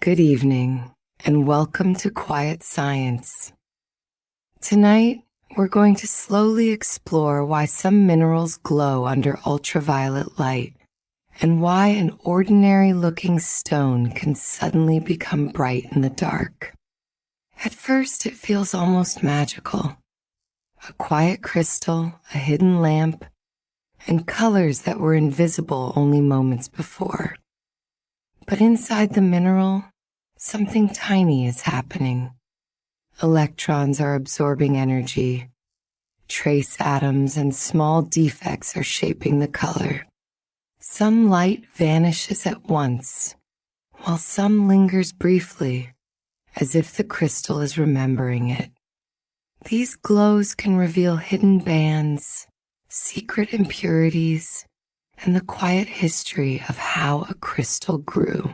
Good evening, and welcome to Quiet Science. Tonight, we're going to slowly explore why some minerals glow under ultraviolet light and why an ordinary-looking stone can suddenly become bright in the dark. At first, it feels almost magical. A quiet crystal, a hidden lamp, and colors that were invisible only moments before. But inside the mineral, something tiny is happening. Electrons are absorbing energy. Trace atoms and small defects are shaping the color. Some light vanishes at once, while some lingers briefly, as if the crystal is remembering it. These glows can reveal hidden bands, secret impurities, and the quiet history of how a crystal grew.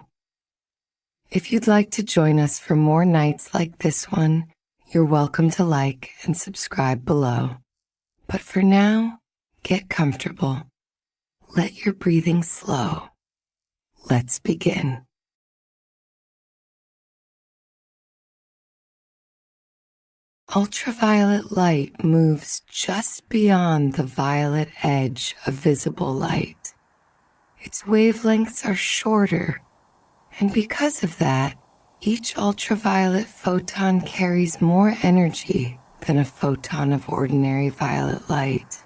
If you'd like to join us for more nights like this one, you're welcome to like and subscribe below. But for now, get comfortable. Let your breathing slow. Let's begin. Ultraviolet light moves just beyond the violet edge of visible light. Its wavelengths are shorter, and because of that, each ultraviolet photon carries more energy than a photon of ordinary violet light.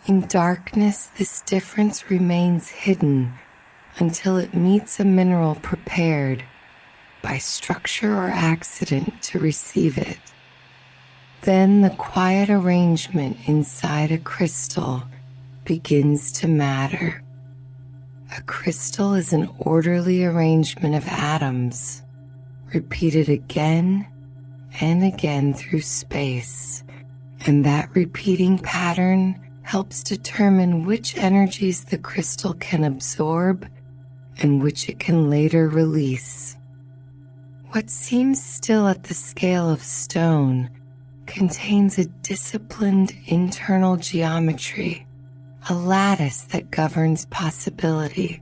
In darkness, this difference remains hidden until it meets a mineral prepared by structure or accident to receive it. Then the quiet arrangement inside a crystal begins to matter. A crystal is an orderly arrangement of atoms, repeated again and again through space, and that repeating pattern helps determine which energies the crystal can absorb and which it can later release. What seems still at the scale of stone contains a disciplined internal geometry, a lattice that governs possibility.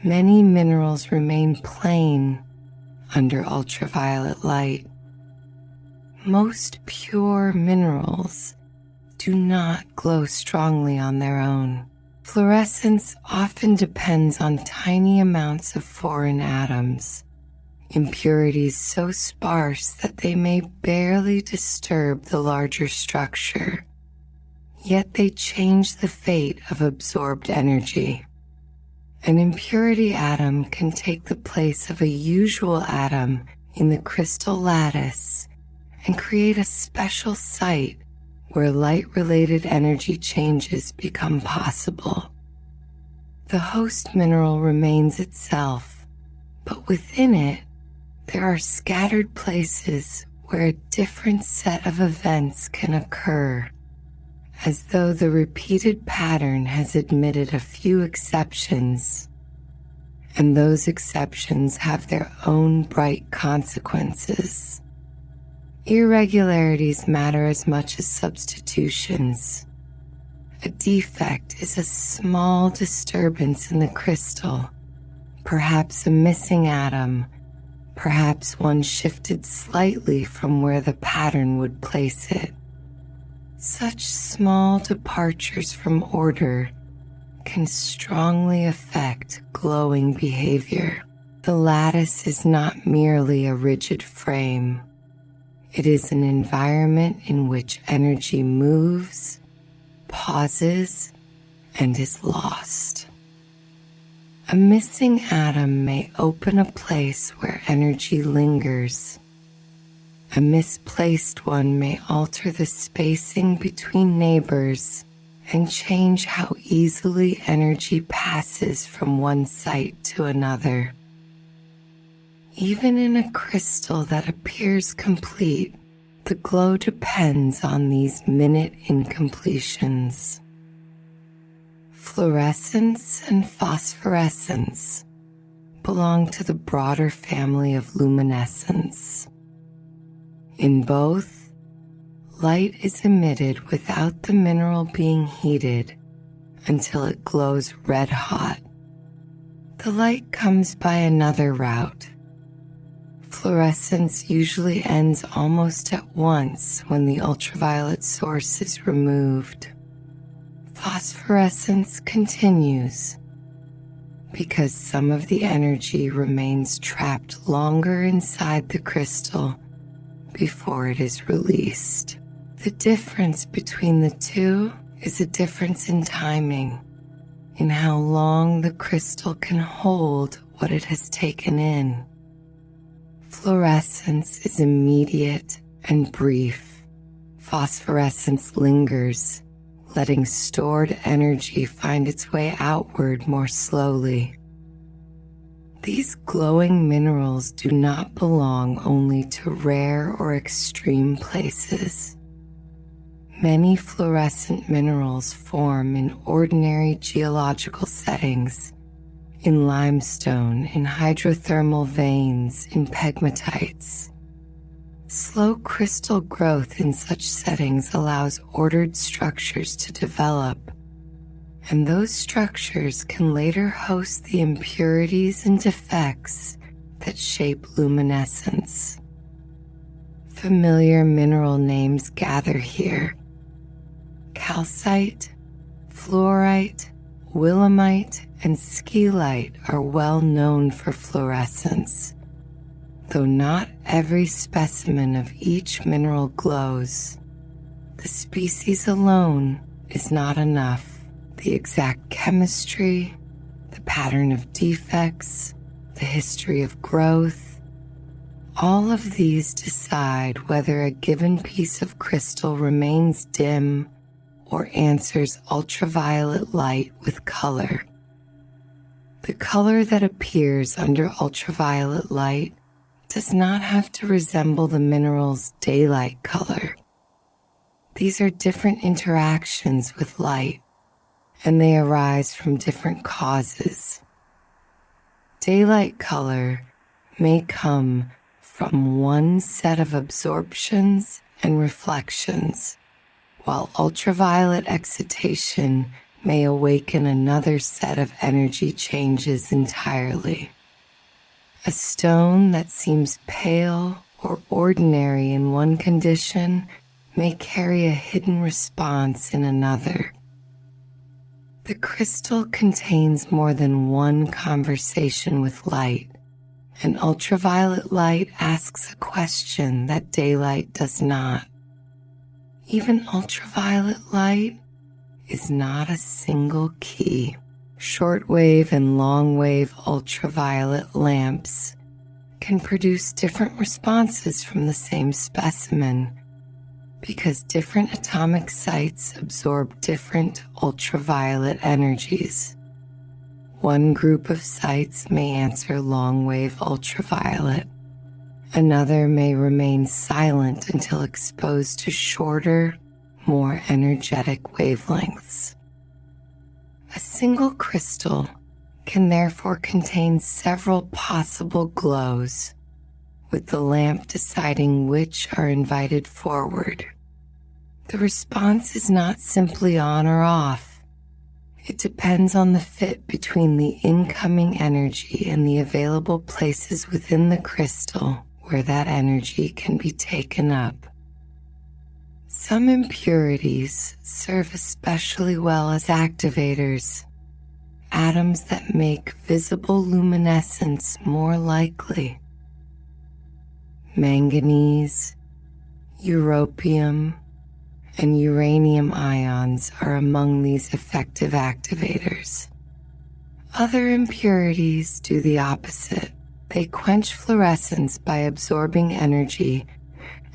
Many minerals remain plain under ultraviolet light. Most pure minerals do not glow strongly on their own. Fluorescence often depends on tiny amounts of foreign atoms, impurities so sparse that they may barely disturb the larger structure. Yet they change the fate of absorbed energy. An impurity atom can take the place of a usual atom in the crystal lattice and create a special site where light-related energy changes become possible. The host mineral remains itself, but within it, there are scattered places where a different set of events can occur, as though the repeated pattern has admitted a few exceptions, and those exceptions have their own bright consequences. Irregularities matter as much as substitutions. A defect is a small disturbance in the crystal, perhaps a missing atom, perhaps one shifted slightly from where the pattern would place it. Such small departures from order can strongly affect glowing behavior. The lattice is not merely a rigid frame. It is an environment in which energy moves, pauses, and is lost. A missing atom may open a place where energy lingers. A misplaced one may alter the spacing between neighbors and change how easily energy passes from one site to another. Even in a crystal that appears complete, the glow depends on these minute incompletions. Fluorescence and phosphorescence belong to the broader family of luminescence. In both, light is emitted without the mineral being heated until it glows red hot. The light comes by another route. Fluorescence usually ends almost at once when the ultraviolet source is removed. Phosphorescence continues because some of the energy remains trapped longer inside the crystal before it is released. The difference between the two is a difference in timing, in how long the crystal can hold what it has taken in. Fluorescence is immediate and brief. Phosphorescence lingers, letting stored energy find its way outward more slowly. These glowing minerals do not belong only to rare or extreme places. Many fluorescent minerals form in ordinary geological settings, in limestone, in hydrothermal veins, in pegmatites. Slow crystal growth in such settings allows ordered structures to develop, and those structures can later host the impurities and defects that shape luminescence. Familiar mineral names gather here. Calcite, fluorite, willemite, and scheelite are well known for fluorescence, though not every specimen of each mineral glows. The species alone is not enough. The exact chemistry, the pattern of defects, the history of growth, all of these decide whether a given piece of crystal remains dim or answers ultraviolet light with color. The color that appears under ultraviolet light does not have to resemble the mineral's daylight color. These are different interactions with light, and they arise from different causes. Daylight color may come from one set of absorptions and reflections, while ultraviolet excitation may awaken another set of energy changes entirely. A stone that seems pale or ordinary in one condition may carry a hidden response in another. The crystal contains more than one conversation with light, and ultraviolet light asks a question that daylight does not. Even ultraviolet light is not a single key. Shortwave and long-wave ultraviolet lamps can produce different responses from the same specimen because different atomic sites absorb different ultraviolet energies. One group of sites may answer long-wave ultraviolet. Another may remain silent until exposed to shorter, more energetic wavelengths. A single crystal can therefore contain several possible glows, with the lamp deciding which are invited forward. The response is not simply on or off. It depends on the fit between the incoming energy and the available places within the crystal where that energy can be taken up. Some impurities serve especially well as activators, atoms that make visible luminescence more likely. Manganese, europium, and uranium ions are among these effective activators. Other impurities do the opposite. They quench fluorescence by absorbing energy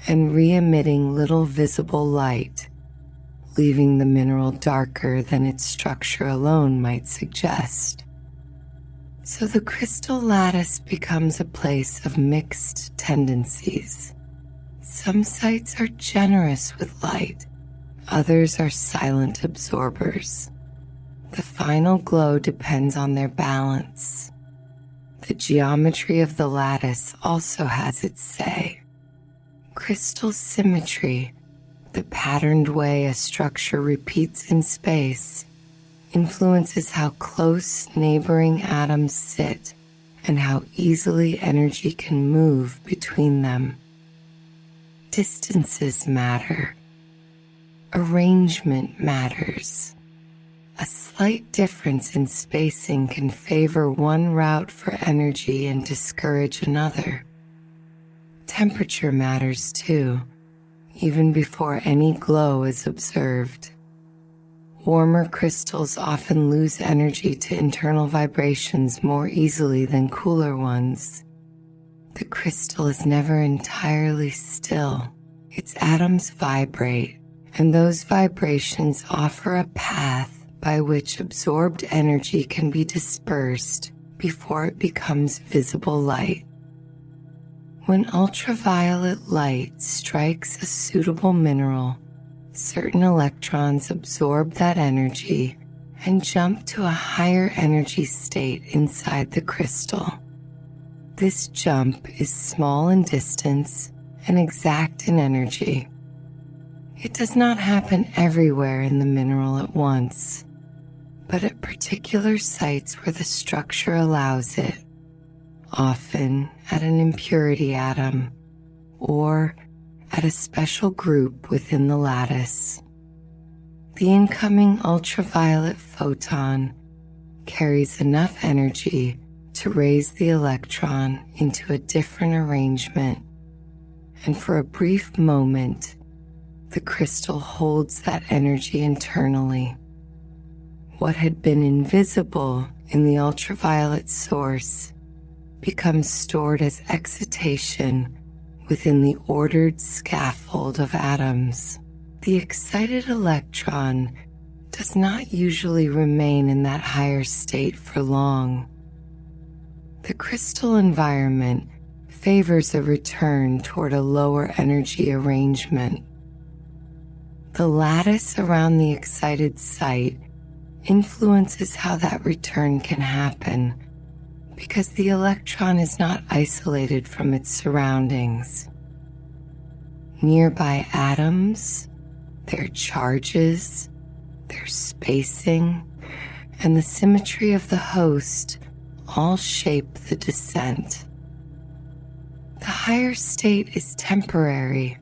and re-emitting little visible light, leaving the mineral darker than its structure alone might suggest. So the crystal lattice becomes a place of mixed tendencies. Some sites are generous with light, others are silent absorbers. The final glow depends on their balance. The geometry of the lattice also has its say. Crystal symmetry, the patterned way a structure repeats in space, influences how close neighboring atoms sit and how easily energy can move between them. Distances matter. Arrangement matters. A slight difference in spacing can favor one route for energy and discourage another. Temperature matters too, even before any glow is observed. Warmer crystals often lose energy to internal vibrations more easily than cooler ones. The crystal is never entirely still. Its atoms vibrate, and those vibrations offer a path by which absorbed energy can be dispersed before it becomes visible light. When ultraviolet light strikes a suitable mineral, certain electrons absorb that energy and jump to a higher energy state inside the crystal. This jump is small in distance and exact in energy. It does not happen everywhere in the mineral at once, but at particular sites where the structure allows it, often at an impurity atom or at a special group within the lattice. The incoming ultraviolet photon carries enough energy to raise the electron into a different arrangement, and for a brief moment, the crystal holds that energy internally. What had been invisible in the ultraviolet source becomes stored as excitation within the ordered scaffold of atoms. The excited electron does not usually remain in that higher state for long. The crystal environment favors a return toward a lower energy arrangement. The lattice around the excited site influences how that return can happen, because the electron is not isolated from its surroundings. Nearby atoms, their charges, their spacing, and the symmetry of the host all shape the descent. The higher state is temporary,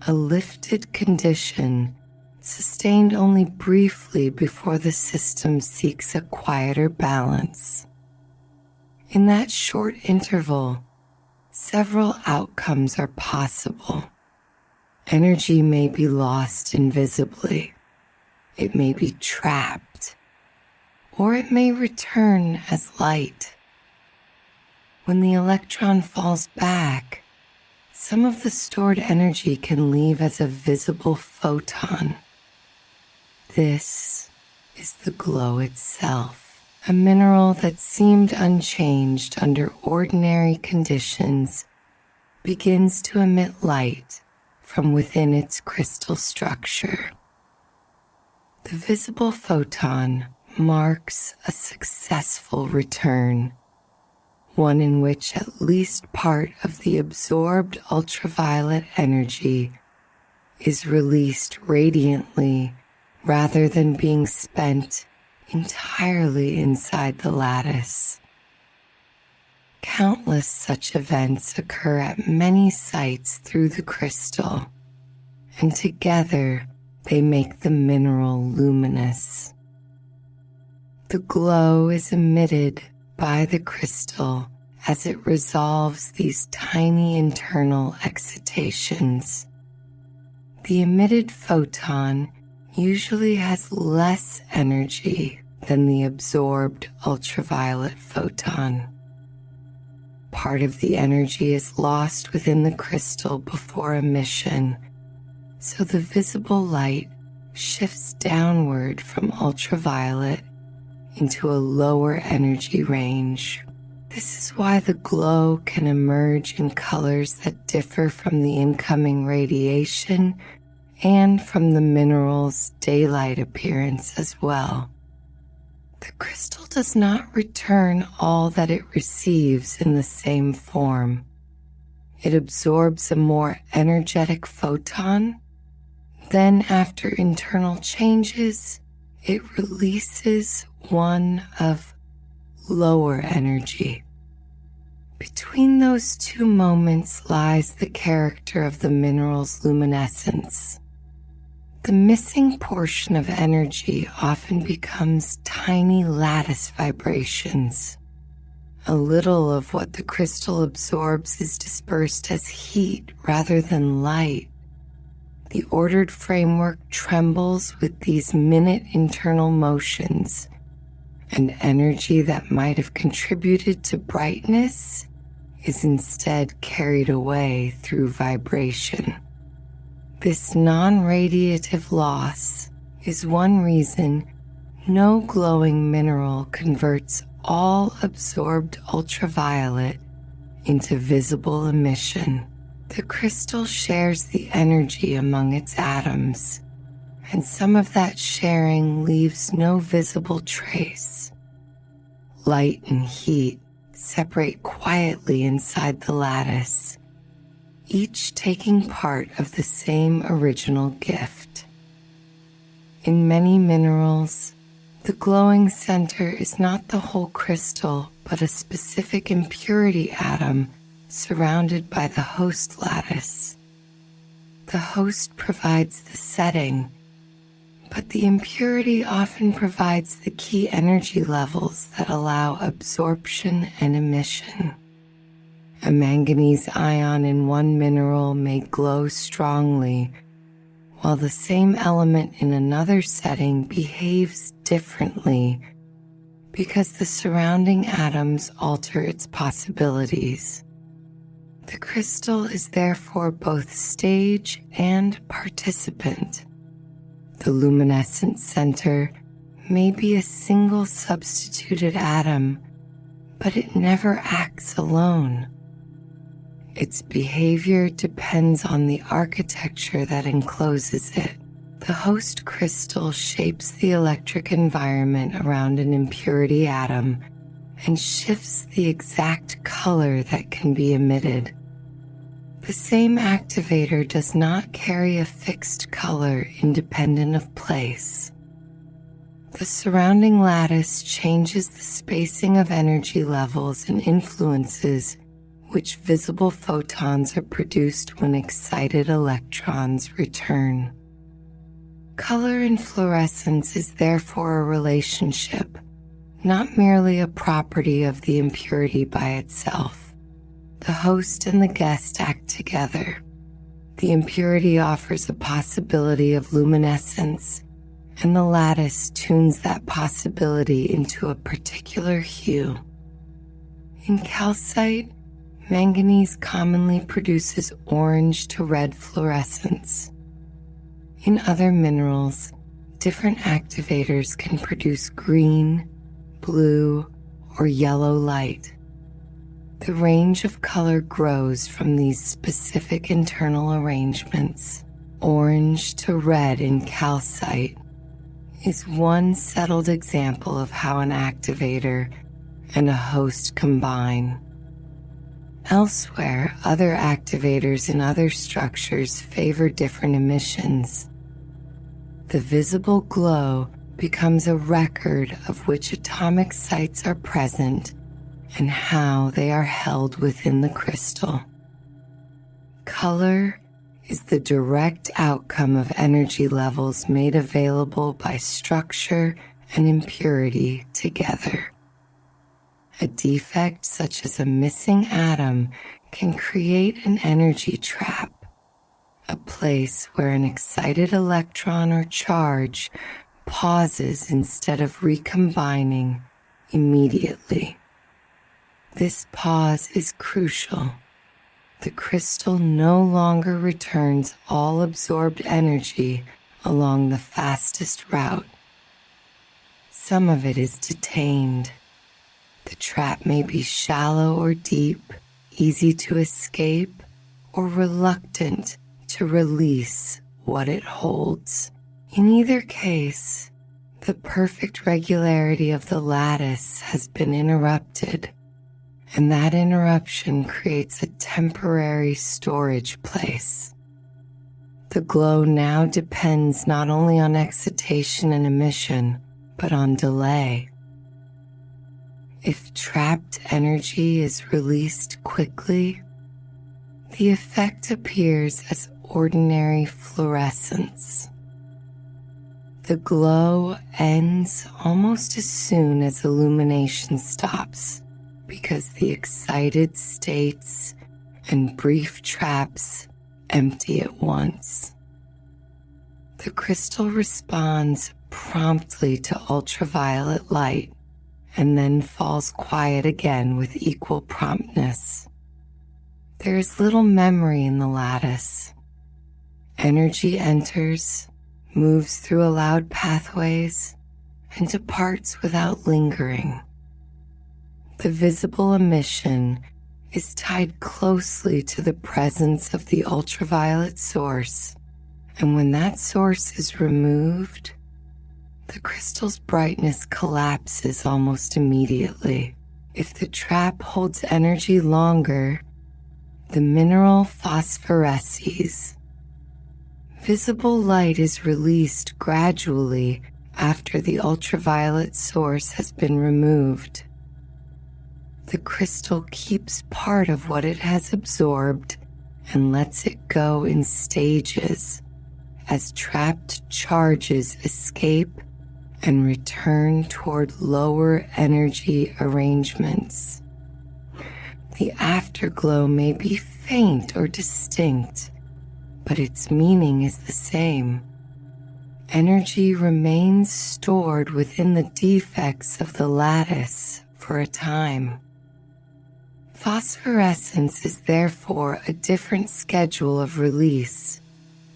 a lifted condition sustained only briefly before the system seeks a quieter balance. In that short interval, several outcomes are possible. Energy may be lost invisibly, it may be trapped, or it may return as light. When the electron falls back, some of the stored energy can leave as a visible photon. This is the glow itself, a mineral that seemed unchanged under ordinary conditions begins to emit light from within its crystal structure. The visible photon marks a successful return, one in which at least part of the absorbed ultraviolet energy is released radiantly rather than being spent entirely inside the lattice. Countless such events occur at many sites through the crystal, and together they make the mineral luminous. The glow is emitted by the crystal as it resolves these tiny internal excitations. The emitted photon usually has less energy than the absorbed ultraviolet photon. Part of the energy is lost within the crystal before emission, so the visible light shifts downward from ultraviolet into a lower energy range. This is why the glow can emerge in colors that differ from the incoming radiation and from the mineral's daylight appearance as well. The crystal does not return all that it receives in the same form. It absorbs a more energetic photon, then after internal changes, it releases one of lower energy. Between those two moments lies the character of the mineral's luminescence. The missing portion of energy often becomes tiny lattice vibrations. A little of what the crystal absorbs is dispersed as heat rather than light. The ordered framework trembles with these minute internal motions, and energy that might have contributed to brightness is instead carried away through vibration. This non-radiative loss is one reason no glowing mineral converts all absorbed ultraviolet into visible emission. The crystal shares the energy among its atoms, and some of that sharing leaves no visible trace. Light and heat separate quietly inside the lattice, each taking part of the same original gift. In many minerals, the glowing center is not the whole crystal, but a specific impurity atom surrounded by the host lattice. The host provides the setting, but the impurity often provides the key energy levels that allow absorption and emission. A manganese ion in one mineral may glow strongly, while the same element in another setting behaves differently because the surrounding atoms alter its possibilities. The crystal is therefore both stage and participant. The luminescent center may be a single substituted atom, but it never acts alone. Its behavior depends on the architecture that encloses it. The host crystal shapes the electric environment around an impurity atom and shifts the exact color that can be emitted. The same activator does not carry a fixed color independent of place. The surrounding lattice changes the spacing of energy levels and influences which visible photons are produced when excited electrons return. Color and fluorescence is therefore a relationship, not merely a property of the impurity by itself. The host and the guest act together. The impurity offers a possibility of luminescence, and the lattice tunes that possibility into a particular hue. In calcite, manganese commonly produces orange to red fluorescence. In other minerals, different activators can produce green, blue, or yellow light. The range of color grows from these specific internal arrangements. Orange to red in calcite is one settled example of how an activator and a host combine. Elsewhere, other activators in other structures favor different emissions. The visible glow becomes a record of which atomic sites are present and how they are held within the crystal. Color is the direct outcome of energy levels made available by structure and impurity together. A defect such as a missing atom can create an energy trap, a place where an excited electron or charge pauses instead of recombining immediately. This pause is crucial. The crystal no longer returns all absorbed energy along the fastest route. Some of it is detained. The trap may be shallow or deep, easy to escape, or reluctant to release what it holds. In either case, the perfect regularity of the lattice has been interrupted, and that interruption creates a temporary storage place. The glow now depends not only on excitation and emission, but on delay. If trapped energy is released quickly, the effect appears as ordinary fluorescence. The glow ends almost as soon as illumination stops because the excited states and brief traps empty at once. The crystal responds promptly to ultraviolet light and then falls quiet again with equal promptness. There is little memory in the lattice. Energy enters, moves through allowed pathways, and departs without lingering. The visible emission is tied closely to the presence of the ultraviolet source, and when that source is removed, the crystal's brightness collapses almost immediately. If the trap holds energy longer, the mineral phosphoresces. Visible light is released gradually after the ultraviolet source has been removed. The crystal keeps part of what it has absorbed and lets it go in stages as trapped charges escape and return toward lower energy arrangements. The afterglow may be faint or distinct, but its meaning is the same. Energy remains stored within the defects of the lattice for a time. Phosphorescence is therefore a different schedule of release,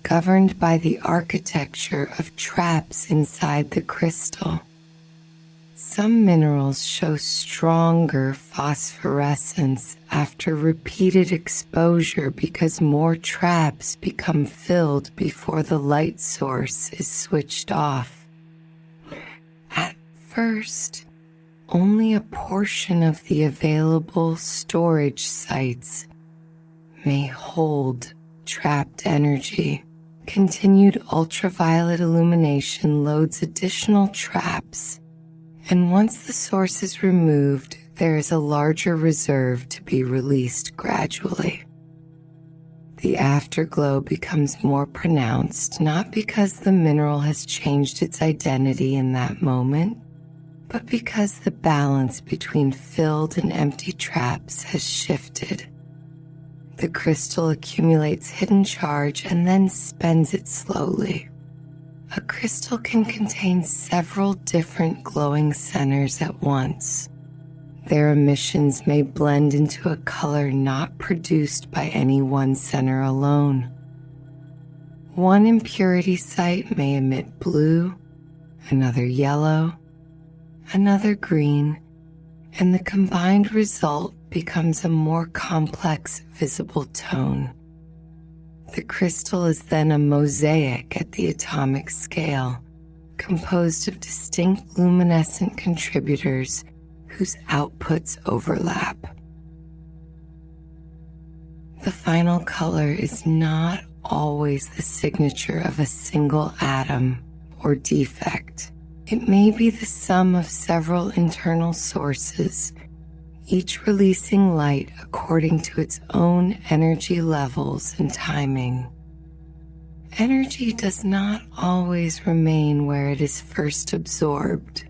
governed by the architecture of traps inside the crystal. Some minerals show stronger phosphorescence after repeated exposure because more traps become filled before the light source is switched off. At first, only a portion of the available storage sites may hold trapped energy. Continued ultraviolet illumination loads additional traps, and once the source is removed, there is a larger reserve to be released gradually. The afterglow becomes more pronounced not because the mineral has changed its identity in that moment, but because the balance between filled and empty traps has shifted. The crystal accumulates hidden charge and then spends it slowly. A crystal can contain several different glowing centers at once. Their emissions may blend into a color not produced by any one center alone. One impurity site may emit blue, another yellow, another green, and the combined result becomes a more complex visible tone. The crystal is then a mosaic at the atomic scale, composed of distinct luminescent contributors whose outputs overlap. The final color is not always the signature of a single atom or defect. It may be the sum of several internal sources, each releasing light according to its own energy levels and timing. Energy does not always remain where it is first absorbed.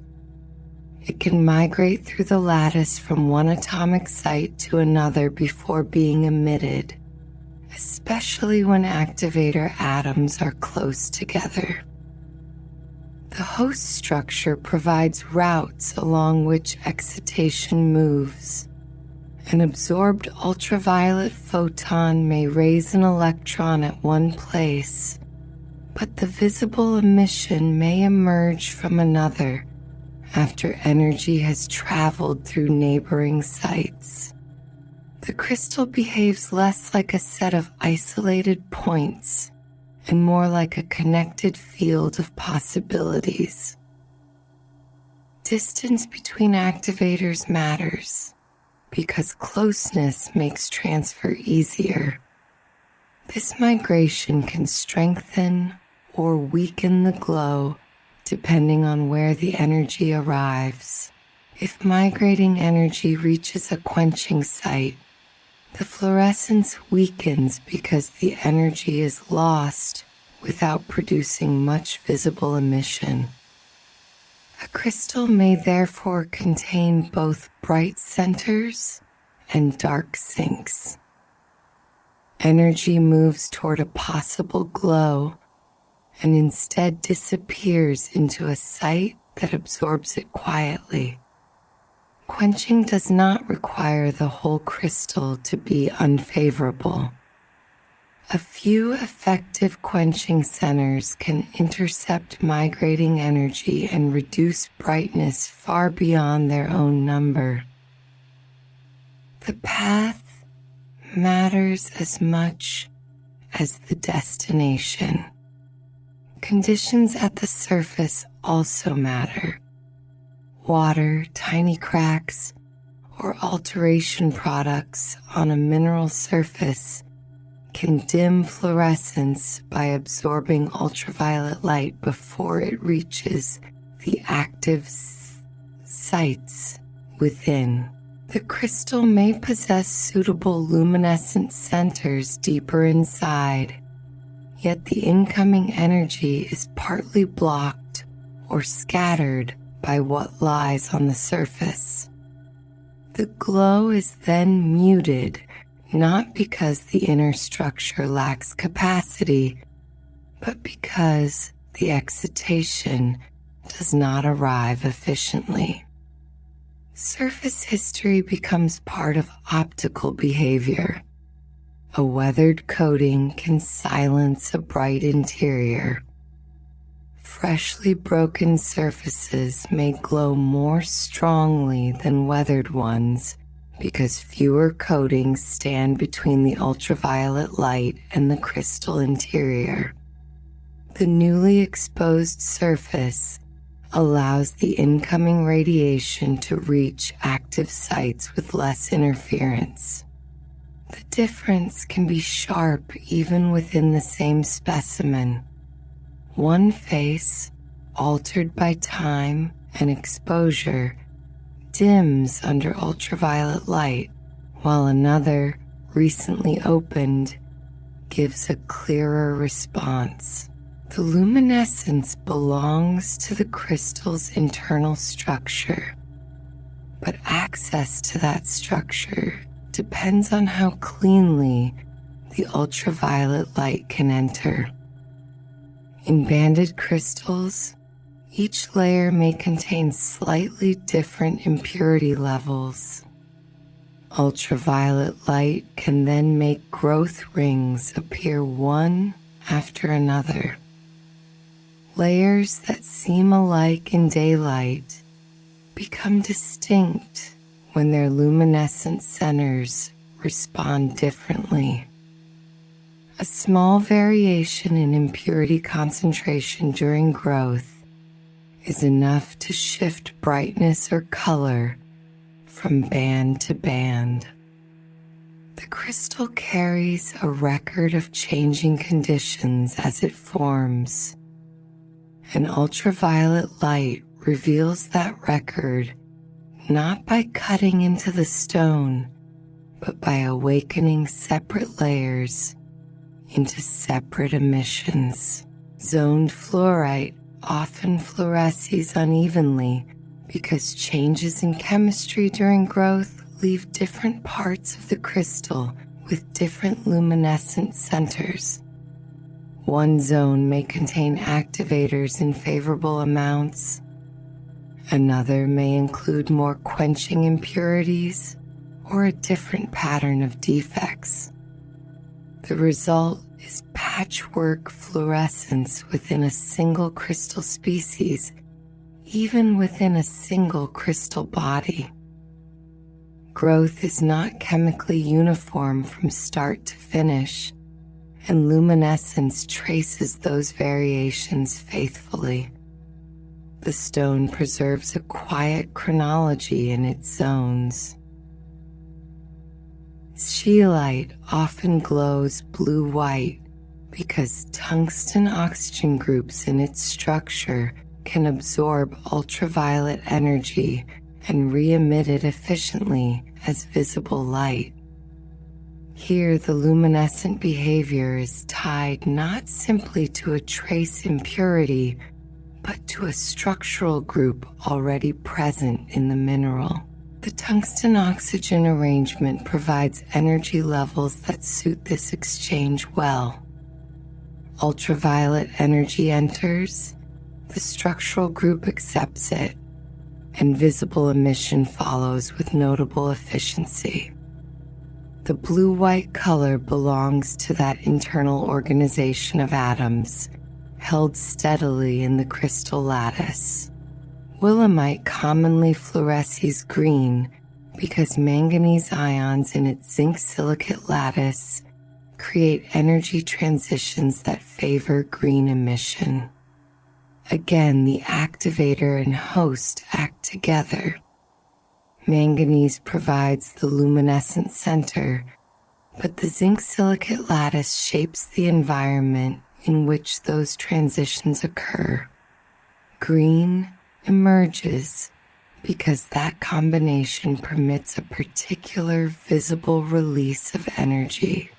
It can migrate through the lattice from one atomic site to another before being emitted, especially when activator atoms are close together. The host structure provides routes along which excitation moves. An absorbed ultraviolet photon may raise an electron at one place, but the visible emission may emerge from another after energy has traveled through neighboring sites. The crystal behaves less like a set of isolated points and more like a connected field of possibilities. Distance between activators matters because closeness makes transfer easier. This migration can strengthen or weaken the glow depending on where the energy arrives. If migrating energy reaches a quenching site, the fluorescence weakens because the energy is lost without producing much visible emission. A crystal may therefore contain both bright centers and dark sinks. Energy moves toward a possible glow and instead disappears into a site that absorbs it quietly. Quenching does not require the whole crystal to be unfavorable. A few effective quenching centers can intercept migrating energy and reduce brightness far beyond their own number. The path matters as much as the destination. Conditions at the surface also matter. Water, tiny cracks, or alteration products on a mineral surface can dim fluorescence by absorbing ultraviolet light before it reaches the active sites within. The crystal may possess suitable luminescent centers deeper inside, yet the incoming energy is partly blocked or scattered by what lies on the surface. The glow is then muted, not because the inner structure lacks capacity, but because the excitation does not arrive efficiently. Surface history becomes part of optical behavior. A weathered coating can silence a bright interior. Freshly broken surfaces may glow more strongly than weathered ones because fewer coatings stand between the ultraviolet light and the crystal interior. The newly exposed surface allows the incoming radiation to reach active sites with less interference. The difference can be sharp even within the same specimen. One face, altered by time and exposure, dims under ultraviolet light, while another, recently opened, gives a clearer response. The luminescence belongs to the crystal's internal structure, but access to that structure depends on how cleanly the ultraviolet light can enter. In banded crystals, each layer may contain slightly different impurity levels. Ultraviolet light can then make growth rings appear one after another. Layers that seem alike in daylight become distinct when their luminescent centers respond differently. A small variation in impurity concentration during growth is enough to shift brightness or color from band to band. The crystal carries a record of changing conditions as it forms, and ultraviolet light reveals that record not by cutting into the stone, but by awakening separate layers into separate emissions. Zoned fluorite often fluoresces unevenly because changes in chemistry during growth leave different parts of the crystal with different luminescent centers. One zone may contain activators in favorable amounts. Another may include more quenching impurities or a different pattern of defects. The result is patchwork fluorescence within a single crystal species, even within a single crystal body. Growth is not chemically uniform from start to finish, and luminescence traces those variations faithfully. The stone preserves a quiet chronology in its zones. Scheelite often glows blue-white because tungsten oxygen groups in its structure can absorb ultraviolet energy and re-emit it efficiently as visible light. Here, the luminescent behavior is tied not simply to a trace impurity, but to a structural group already present in the mineral. The tungsten-oxygen arrangement provides energy levels that suit this exchange well. Ultraviolet energy enters, the structural group accepts it, and visible emission follows with notable efficiency. The blue-white color belongs to that internal organization of atoms, held steadily in the crystal lattice. Willemite commonly fluoresces green because manganese ions in its zinc silicate lattice create energy transitions that favor green emission. Again, the activator and host act together. Manganese provides the luminescent center, but the zinc silicate lattice shapes the environment in which those transitions occur. Green emerges because that combination permits a particular visible release of energy.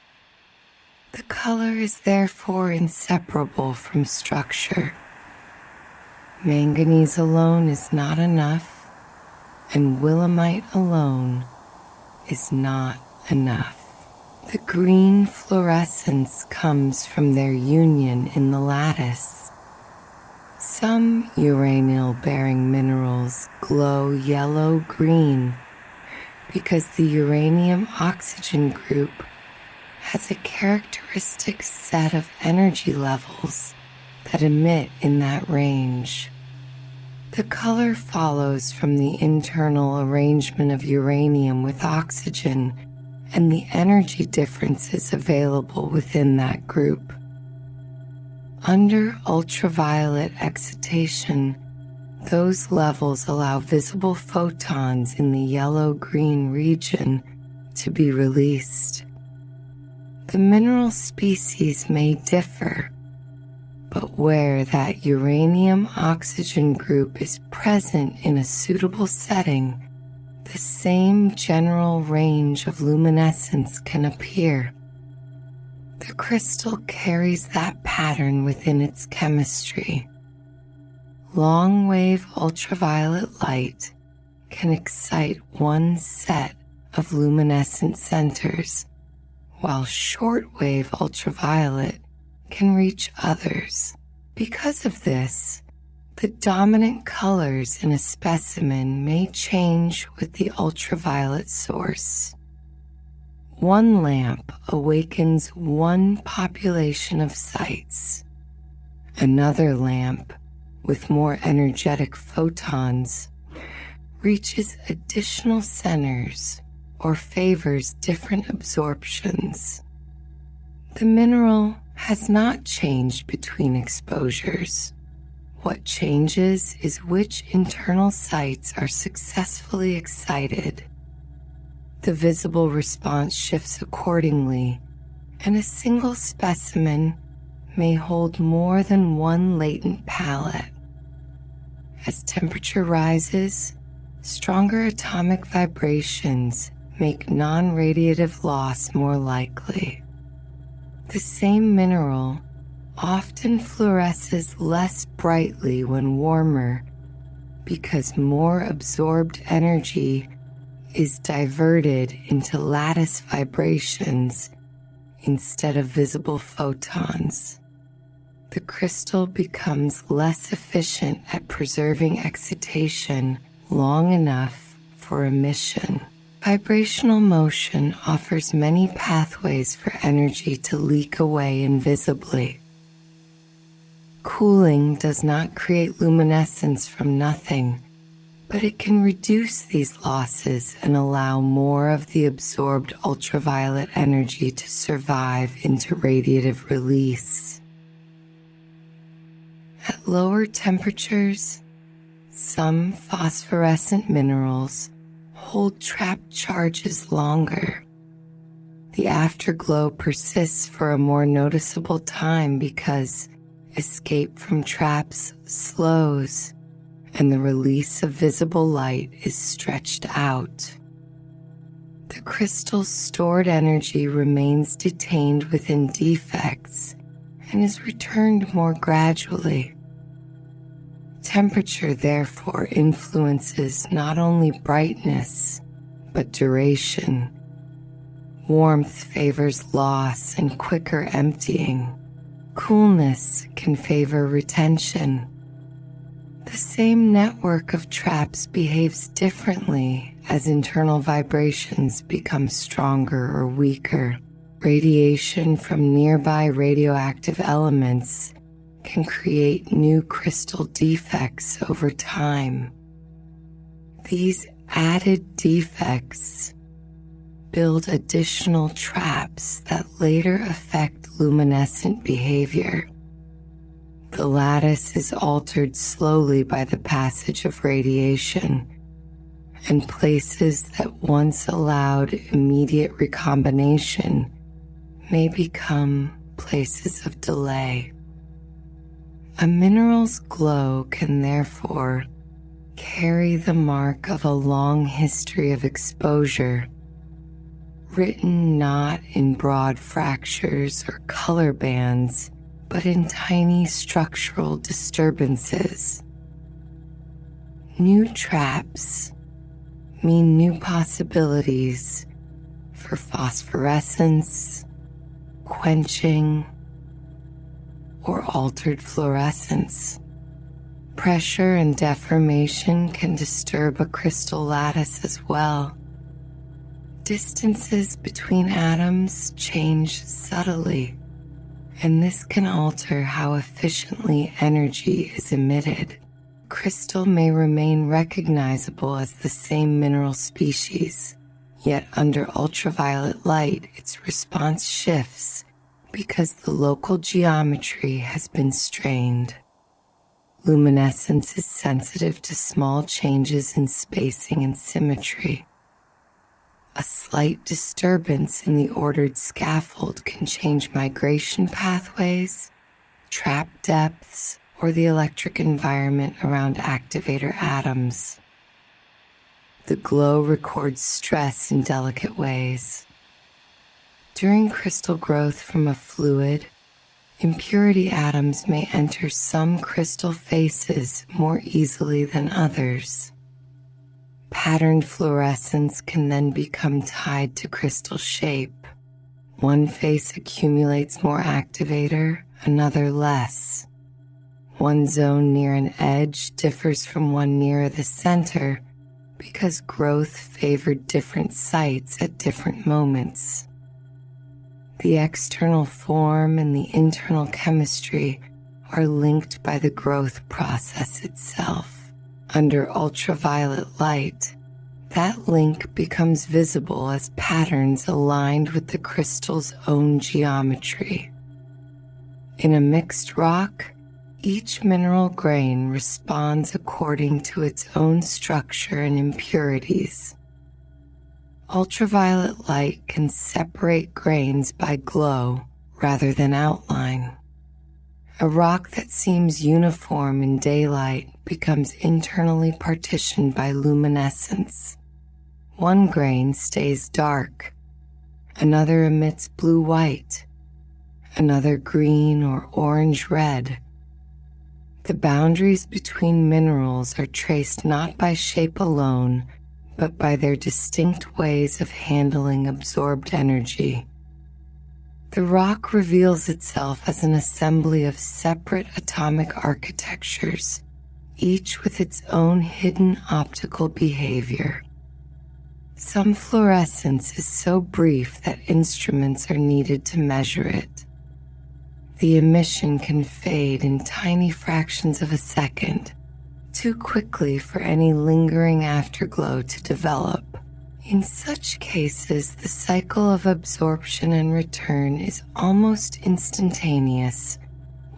The color is therefore inseparable from structure. Manganese alone is not enough, and willemite alone is not enough. The green fluorescence comes from their union in the lattice. Some uranyl-bearing minerals glow yellow-green because the uranium-oxygen group has a characteristic set of energy levels that emit in that range. The color follows from the internal arrangement of uranium with oxygen and the energy differences available within that group. Under ultraviolet excitation, those levels allow visible photons in the yellow-green region to be released. The mineral species may differ, but where that uranium-oxygen group is present in a suitable setting, the same general range of luminescence can appear. The crystal carries that pattern within its chemistry. Long-wave ultraviolet light can excite one set of luminescent centers, while short-wave ultraviolet can reach others. Because of this, the dominant colors in a specimen may change with the ultraviolet source. One lamp awakens one population of sites. Another lamp, with more energetic photons, reaches additional centers or favors different absorptions. The mineral has not changed between exposures. What changes is which internal sites are successfully excited. The visible response shifts accordingly, and a single specimen may hold more than one latent palette. As temperature rises, stronger atomic vibrations make non-radiative loss more likely. The same mineral often fluoresces less brightly when warmer because more absorbed energy is diverted into lattice vibrations instead of visible photons. The crystal becomes less efficient at preserving excitation long enough for emission. Vibrational motion offers many pathways for energy to leak away invisibly. Cooling does not create luminescence from nothing, but it can reduce these losses and allow more of the absorbed ultraviolet energy to survive into radiative release. At lower temperatures, some phosphorescent minerals hold trapped charges longer. The afterglow persists for a more noticeable time because escape from traps slows and the release of visible light is stretched out. The crystal's stored energy remains detained within defects and is returned more gradually. Temperature, therefore, influences not only brightness, but duration. Warmth favors loss and quicker emptying. Coolness can favor retention. The same network of traps behaves differently as internal vibrations become stronger or weaker. Radiation from nearby radioactive elements can create new crystal defects over time. These added defects build additional traps that later affect luminescent behavior. The lattice is altered slowly by the passage of radiation, and places that once allowed immediate recombination may become places of delay. A mineral's glow can therefore carry the mark of a long history of exposure, written not in broad fractures or color bands, but in tiny structural disturbances. New traps mean new possibilities for phosphorescence, quenching, or altered fluorescence. Pressure and deformation can disturb a crystal lattice as well. Distances between atoms change subtly, and this can alter how efficiently energy is emitted. Crystal may remain recognizable as the same mineral species, yet under ultraviolet light its response shifts because the local geometry has been strained. Luminescence is sensitive to small changes in spacing and symmetry. A slight disturbance in the ordered scaffold can change migration pathways, trap depths, or the electric environment around activator atoms. The glow records stress in delicate ways. During crystal growth from a fluid, impurity atoms may enter some crystal faces more easily than others. Patterned fluorescence can then become tied to crystal shape. One face accumulates more activator, another less. One zone near an edge differs from one nearer the center because growth favored different sites at different moments. The external form and the internal chemistry are linked by the growth process itself. Under ultraviolet light, that link becomes visible as patterns aligned with the crystal's own geometry. In a mixed rock, each mineral grain responds according to its own structure and impurities. Ultraviolet light can separate grains by glow rather than outline. A rock that seems uniform in daylight becomes internally partitioned by luminescence. One grain stays dark, another emits blue-white, another green or orange-red. The boundaries between minerals are traced not by shape alone, but by their distinct ways of handling absorbed energy. The rock reveals itself as an assembly of separate atomic architectures, each with its own hidden optical behavior. Some fluorescence is so brief that instruments are needed to measure it. The emission can fade in tiny fractions of a second, too quickly for any lingering afterglow to develop. In such cases, the cycle of absorption and return is almost instantaneous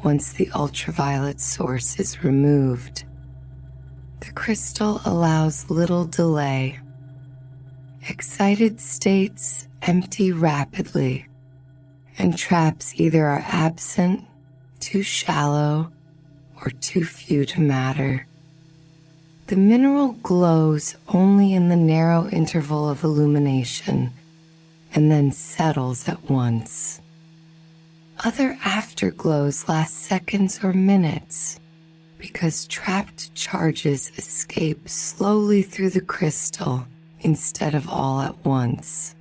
once the ultraviolet source is removed. The crystal allows little delay. Excited states empty rapidly, and traps either are absent, too shallow, or too few to matter. The mineral glows only in the narrow interval of illumination and then settles at once. Other afterglows last seconds or minutes because trapped charges escape slowly through the crystal instead of all at once.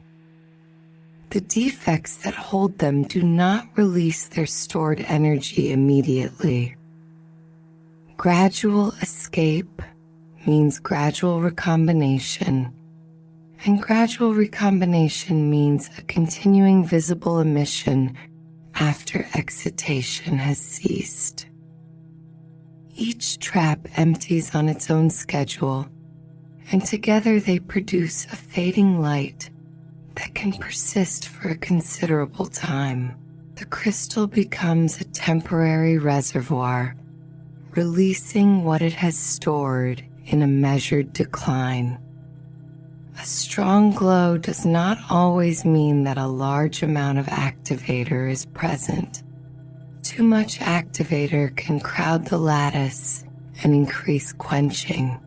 The defects that hold them do not release their stored energy immediately. Gradual escape means gradual recombination, and gradual recombination means a continuing visible emission after excitation has ceased. Each trap empties on its own schedule, and together they produce a fading light that can persist for a considerable time. The crystal becomes a temporary reservoir, releasing what it has stored in a measured decline. A strong glow does not always mean that a large amount of activator is present. Too much activator can crowd the lattice and increase quenching.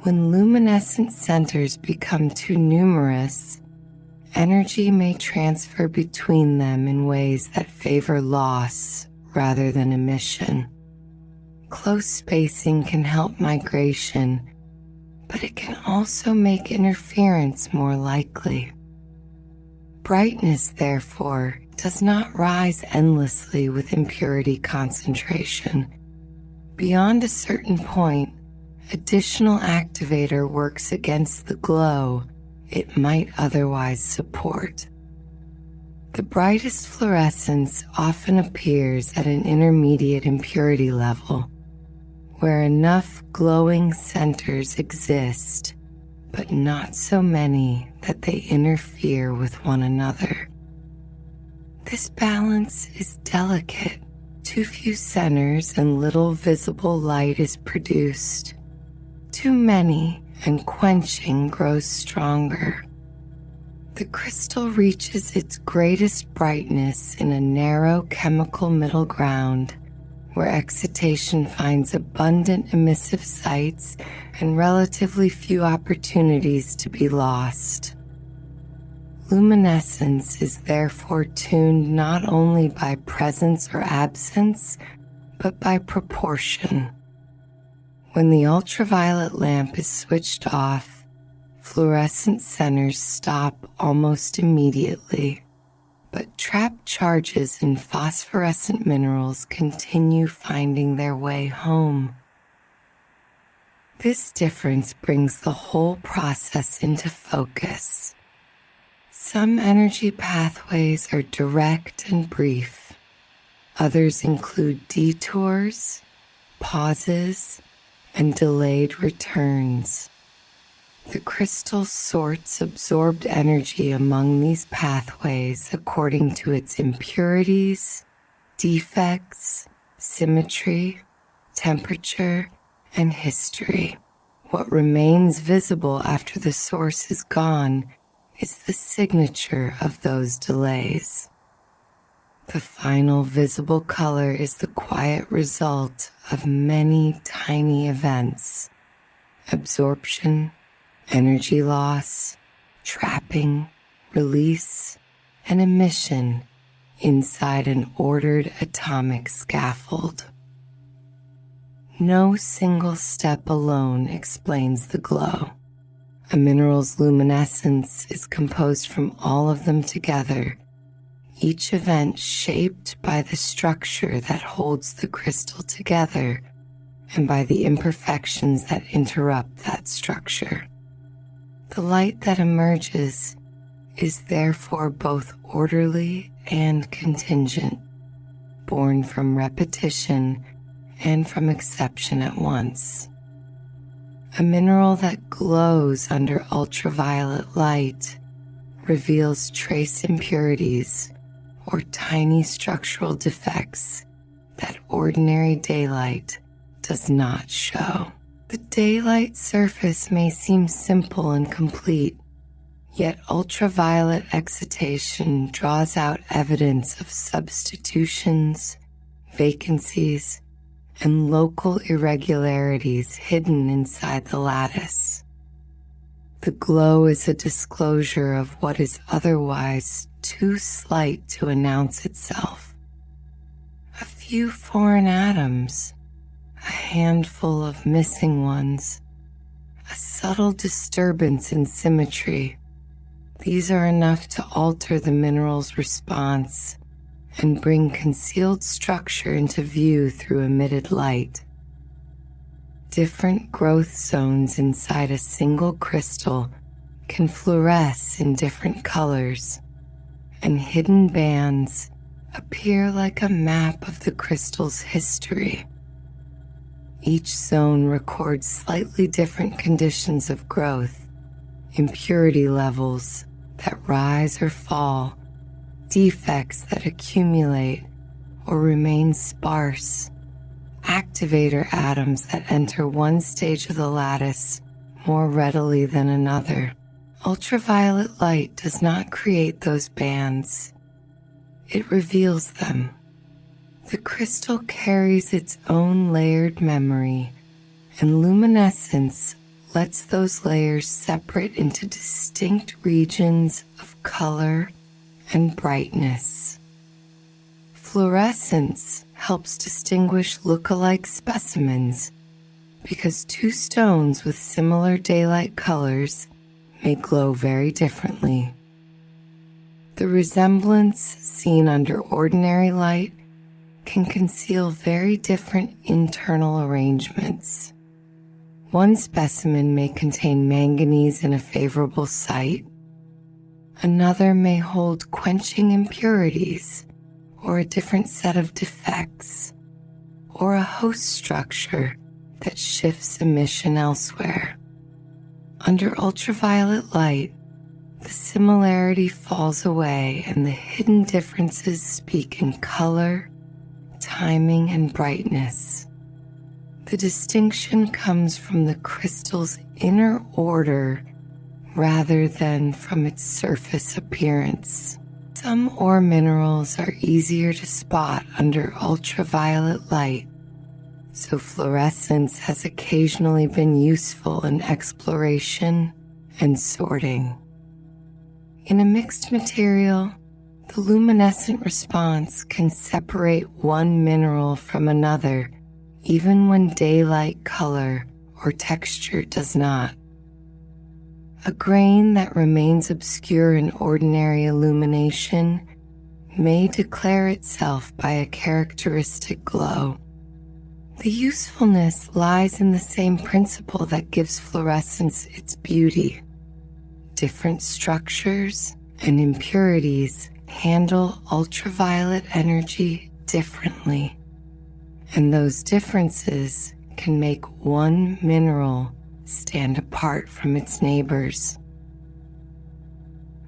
When luminescent centers become too numerous, energy may transfer between them in ways that favor loss rather than emission. Close spacing can help migration, but it can also make interference more likely. Brightness, therefore, does not rise endlessly with impurity concentration. Beyond a certain point, additional activator works against the glow it might otherwise support. The brightest fluorescence often appears at an intermediate impurity level, where enough glowing centers exist, but not so many that they interfere with one another. This balance is delicate. Too few centers and little visible light is produced. Too many and quenching grows stronger. The crystal reaches its greatest brightness in a narrow chemical middle ground where excitation finds abundant emissive sites and relatively few opportunities to be lost. Luminescence is therefore tuned not only by presence or absence, but by proportion. When the ultraviolet lamp is switched off, fluorescent centers stop almost immediately, but trapped charges in phosphorescent minerals continue finding their way home. This difference brings the whole process into focus. Some energy pathways are direct and brief. Others include detours, pauses, and delayed returns. The crystal sorts absorbed energy among these pathways according to its impurities, defects, symmetry, temperature, and history. What remains visible after the source is gone is the signature of those delays. The final visible color is the quiet result of many tiny events: absorption, energy loss, trapping, release, and emission inside an ordered atomic scaffold. No single step alone explains the glow. A mineral's luminescence is composed from all of them together, each event shaped by the structure that holds the crystal together and by the imperfections that interrupt that structure. The light that emerges is therefore both orderly and contingent, born from repetition and from exception at once. A mineral that glows under ultraviolet light reveals trace impurities or tiny structural defects that ordinary daylight does not show. The daylight surface may seem simple and complete, Yet ultraviolet excitation draws out evidence of substitutions, vacancies, and local irregularities hidden inside the lattice. The glow is a disclosure of what is otherwise too slight to announce itself. A few foreign atoms, a handful of missing ones, a subtle disturbance in symmetry. These are enough to alter the mineral's response and bring concealed structure into view through emitted light. Different growth zones inside a single crystal can fluoresce in different colors, and hidden bands appear like a map of the crystal's history. Each zone records slightly different conditions of growth, impurity levels that rise or fall, defects that accumulate or remain sparse, activator atoms that enter one stage of the lattice more readily than another. Ultraviolet light does not create those bands. It reveals them. The crystal carries its own layered memory, and luminescence lets those layers separate into distinct regions of color and brightness. Fluorescence helps distinguish look-alike specimens because two stones with similar daylight colors may glow very differently. The resemblance seen under ordinary light can conceal very different internal arrangements. One specimen may contain manganese in a favorable site. Another may hold quenching impurities, or a different set of defects, or a host structure that shifts emission elsewhere. Under ultraviolet light, the similarity falls away and the hidden differences speak in color, timing, and brightness. The distinction comes from the crystal's inner order rather than from its surface appearance. Some ore minerals are easier to spot under ultraviolet light, so fluorescence has occasionally been useful in exploration and sorting. In a mixed material, the luminescent response can separate one mineral from another even when daylight color or texture does not. A grain that remains obscure in ordinary illumination may declare itself by a characteristic glow. The usefulness lies in the same principle that gives fluorescence its beauty. Different structures and impurities handle ultraviolet energy differently, and those differences can make one mineral stand apart from its neighbors.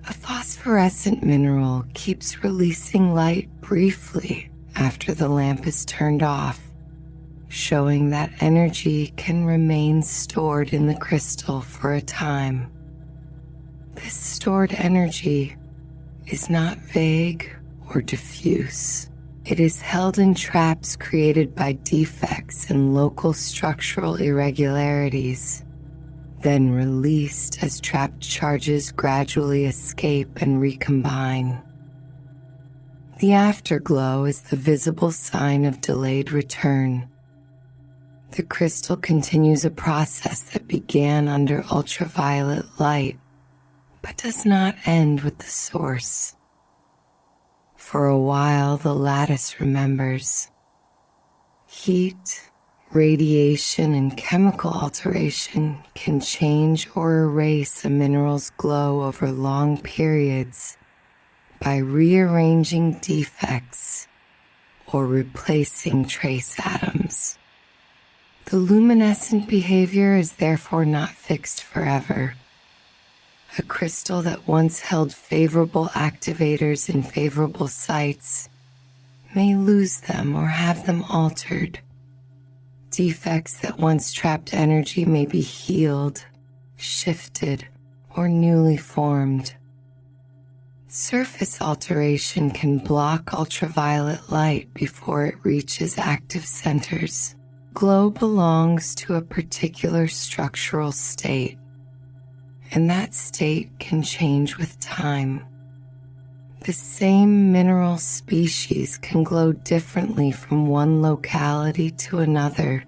A phosphorescent mineral keeps releasing light briefly after the lamp is turned off, showing that energy can remain stored in the crystal for a time. This stored energy is not vague or diffuse. It is held in traps created by defects and local structural irregularities, then released as trapped charges gradually escape and recombine. The afterglow is the visible sign of delayed return. The crystal continues a process that began under ultraviolet light, but does not end with the source. For a while, the lattice remembers. Heat, radiation, and chemical alteration can change or erase a mineral's glow over long periods by rearranging defects or replacing trace atoms. The luminescent behavior is therefore not fixed forever. A crystal that once held favorable activators in favorable sites may lose them or have them altered. Defects that once trapped energy may be healed, shifted, or newly formed. Surface alteration can block ultraviolet light before it reaches active centers. Glow belongs to a particular structural state, and that state can change with time. The same mineral species can glow differently from one locality to another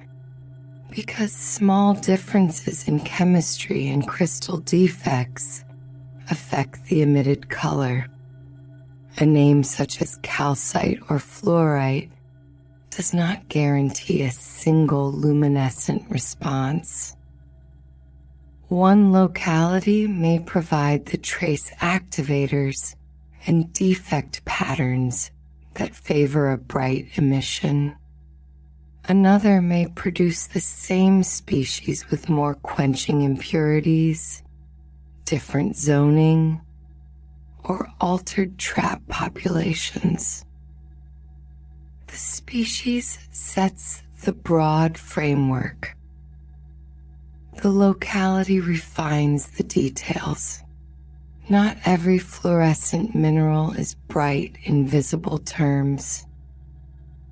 because small differences in chemistry and crystal defects affect the emitted color. A name such as calcite or fluorite does not guarantee a single luminescent response. One locality may provide the trace activators and defect patterns that favor a bright emission. Another may produce the same species with more quenching impurities, different zoning, or altered trap populations. The species sets the broad framework. The locality refines the details. Not every fluorescent mineral is bright in visible terms.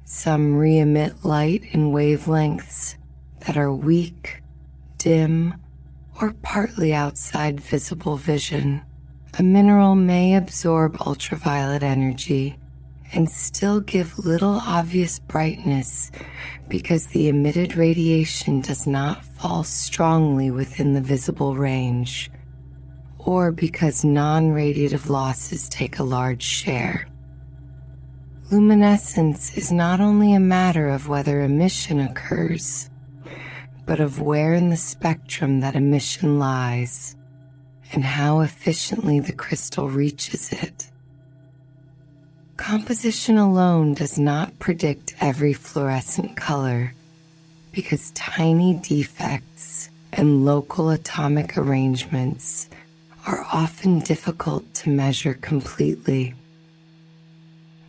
Some re-emit light in wavelengths that are weak, dim, or partly outside visible vision. A mineral may absorb ultraviolet energy and still give little obvious brightness because the emitted radiation does not fall strongly within the visible range, or because non-radiative losses take a large share. Luminescence is not only a matter of whether emission occurs, but of where in the spectrum that emission lies and how efficiently the crystal reaches it. Composition alone does not predict every fluorescent color because tiny defects and local atomic arrangements are often difficult to measure completely.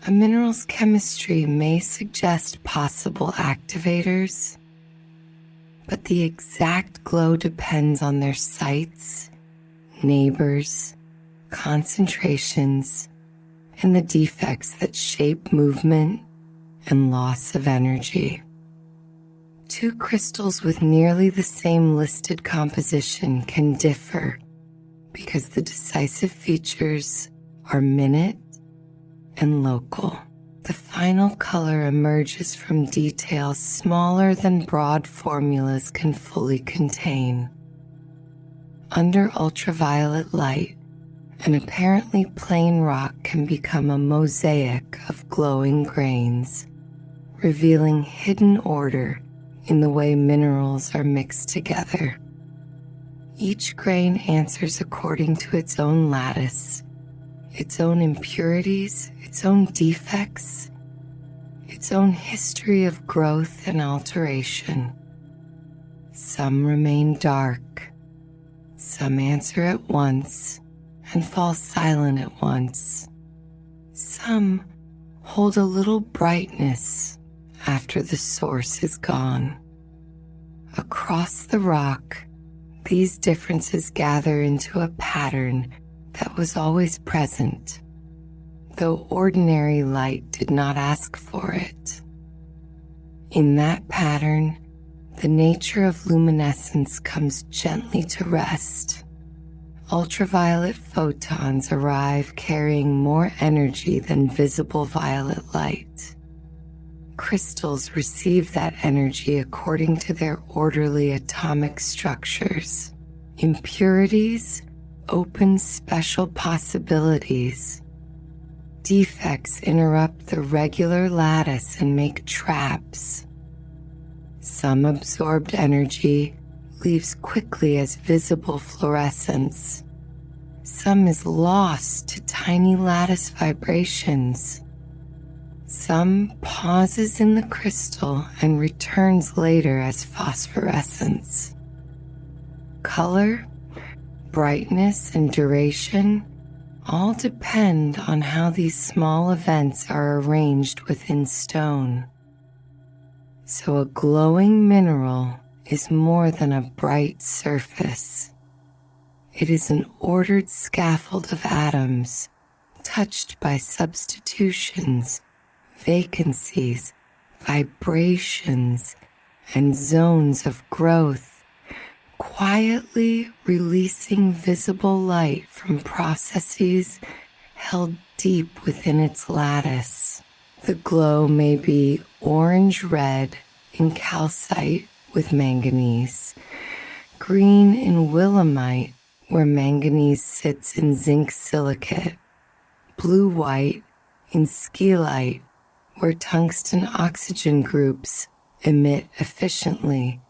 A mineral's chemistry may suggest possible activators, but the exact glow depends on their sites, neighbors, concentrations, and the defects that shape movement and loss of energy. Two crystals with nearly the same listed composition can differ because the decisive features are minute and local. The final color emerges from details smaller than broad formulas can fully contain. Under ultraviolet light, an apparently plain rock can become a mosaic of glowing grains, revealing hidden order in the way minerals are mixed together. Each grain answers according to its own lattice, its own impurities, its own defects, its own history of growth and alteration. Some remain dark, some answer at once and fall silent at once. Some hold a little brightness after the source is gone. Across the rock, these differences gather into a pattern that was always present, though ordinary light did not ask for it. In that pattern, the nature of luminescence comes gently to rest. Ultraviolet photons arrive carrying more energy than visible violet light. Crystals receive that energy according to their orderly atomic structures. Impurities open special possibilities. Defects interrupt the regular lattice and make traps. Some absorbed energy leaves quickly as visible fluorescence. Some is lost to tiny lattice vibrations. Some pauses in the crystal and returns later as phosphorescence. Color, brightness, and duration all depend on how these small events are arranged within stone. So a glowing mineral is more than a bright surface. It is an ordered scaffold of atoms, touched by substitutions, vacancies, vibrations, and zones of growth, quietly releasing visible light from processes held deep within its lattice. The glow may be orange-red in calcite with manganese, green in willemite where manganese sits in zinc silicate, blue-white in scheelite where tungsten-oxygen groups emit efficiently,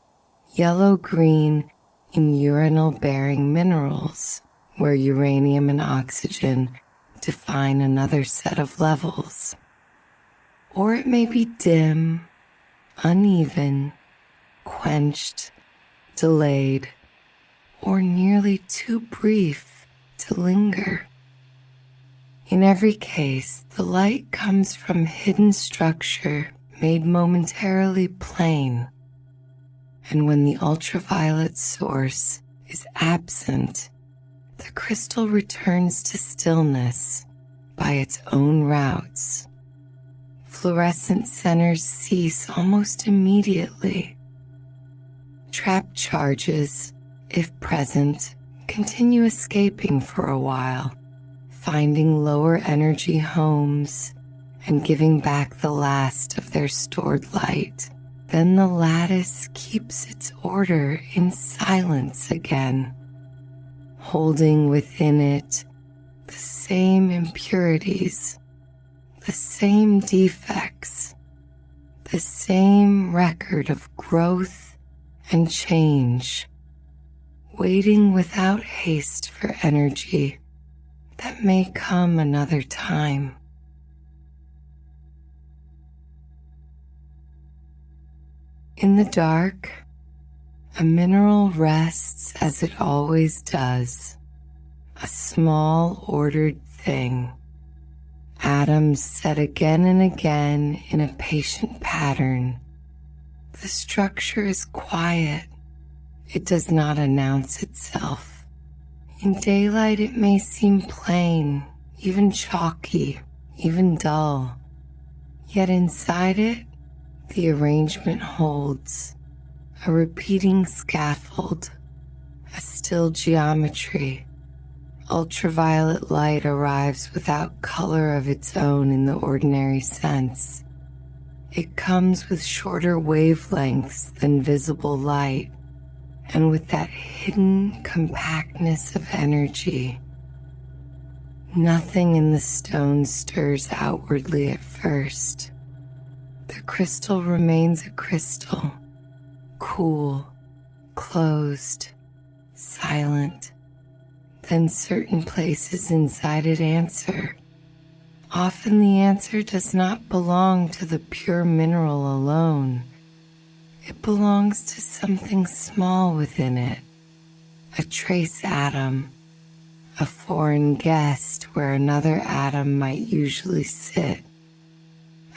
yellow-green in uranal-bearing minerals where uranium and oxygen define another set of levels. Or it may be dim, uneven, quenched, delayed, or nearly too brief to linger. In every case, the light comes from hidden structure made momentarily plain, and when the ultraviolet source is absent, the crystal returns to stillness by its own routes. Fluorescent centers cease almost immediately. Trapped charges, if present, continue escaping for a while, finding lower energy homes and giving back the last of their stored light. Then the lattice keeps its order in silence again, holding within it the same impurities, the same defects, the same record of growth and change, waiting without haste for energy that may come another time. In the dark, a mineral rests as it always does, a small ordered thing, atoms set again and again in a patient pattern. The structure is quiet. It does not announce itself. In daylight, it may seem plain, even chalky, even dull. Yet inside it, the arrangement holds a repeating scaffold, a still geometry. Ultraviolet light arrives without color of its own in the ordinary sense. It comes with shorter wavelengths than visible light, and with that hidden compactness of energy. Nothing in the stone stirs outwardly at first. The crystal remains a crystal, cool, closed, silent. Then certain places inside it answer. Often the answer does not belong to the pure mineral alone. It belongs to something small within it, a trace atom, a foreign guest where another atom might usually sit,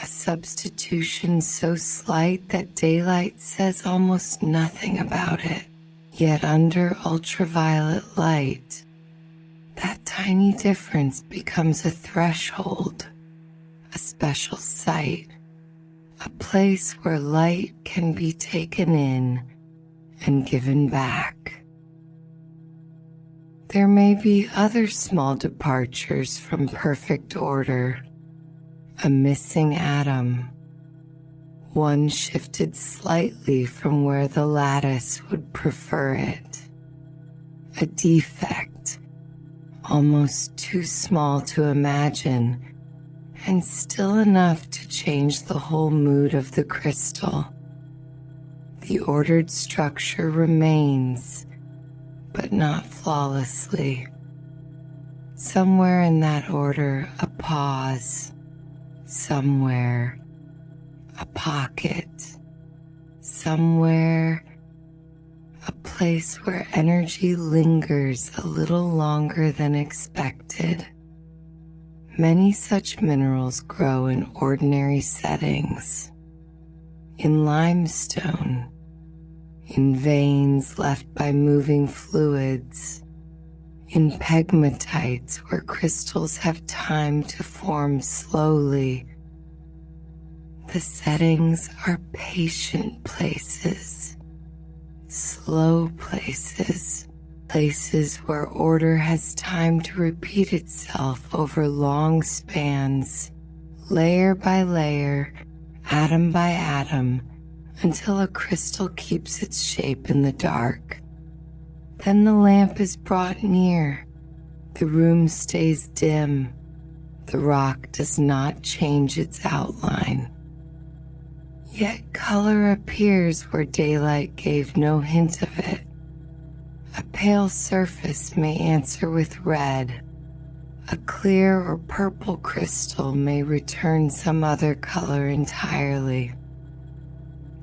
a substitution so slight that daylight says almost nothing about it. Yet under ultraviolet light, that tiny difference becomes a threshold, a special site, a place where light can be taken in and given back. There may be other small departures from perfect order, a missing atom, one shifted slightly from where the lattice would prefer it, a defect, almost too small to imagine, and still enough to change the whole mood of the crystal. The ordered structure remains, but not flawlessly. Somewhere in that order, a pause. Somewhere, a pocket. Somewhere, a place where energy lingers a little longer than expected. Many such minerals grow in ordinary settings, in limestone, in veins left by moving fluids, In pegmatites, where crystals have time to form slowly, the settings are patient places, slow places, places where order has time to repeat itself over long spans, layer by layer, atom by atom, until a crystal keeps its shape in the dark. Then the lamp is brought near, the room stays dim, the rock does not change its outline. Yet color appears where daylight gave no hint of it. A pale surface may answer with red. A clear or purple crystal may return some other color entirely.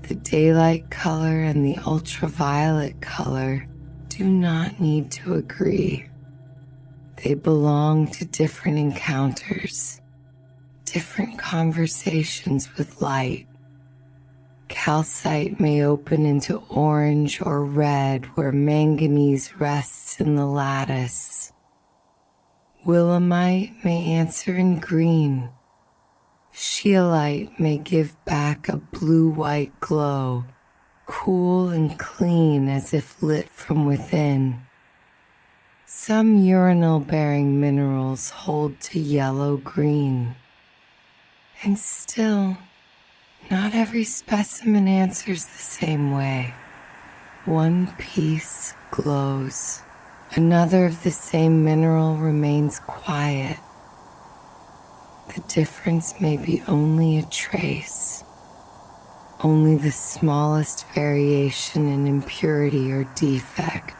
The daylight color and the ultraviolet color do not need to agree. They belong to different encounters, different conversations with light. Calcite may open into orange or red where manganese rests in the lattice. Willemite may answer in green. Scheelite may give back a blue-white glow, cool and clean as if lit from within. Some urinal-bearing minerals hold to yellow-green. And still, not every specimen answers the same way. One piece glows. Another of the same mineral remains quiet. The difference may be only a trace, only the smallest variation in impurity or defect.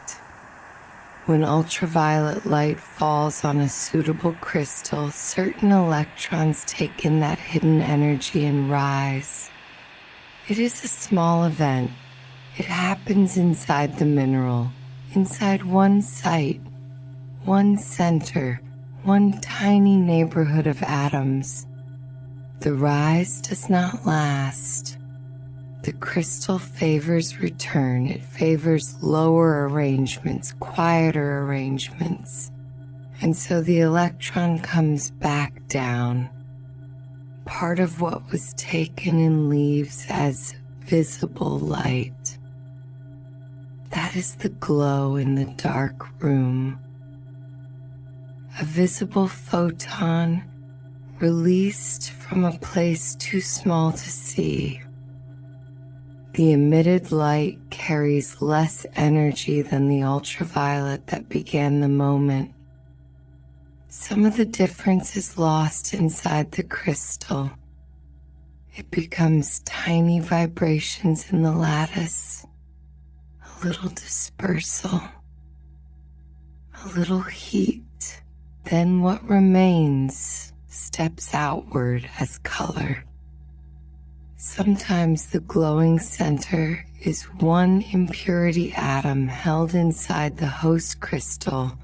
When ultraviolet light falls on a suitable crystal, certain electrons take in that hidden energy and rise. It is a small event. It happens inside the mineral, inside one site, one center, one tiny neighborhood of atoms. The rise does not last. The crystal favors return. It favors lower arrangements, quieter arrangements. And so the electron comes back down. Part of what was taken and leaves as visible light. That is the glow in the dark room. A visible photon released from a place too small to see. The emitted light carries less energy than the ultraviolet that began the moment. Some of the difference is lost inside the crystal. It becomes tiny vibrations in the lattice, a little dispersal, a little heat. Then what remains steps outward as color. Sometimes the glowing center is one impurity atom held inside the host crystal,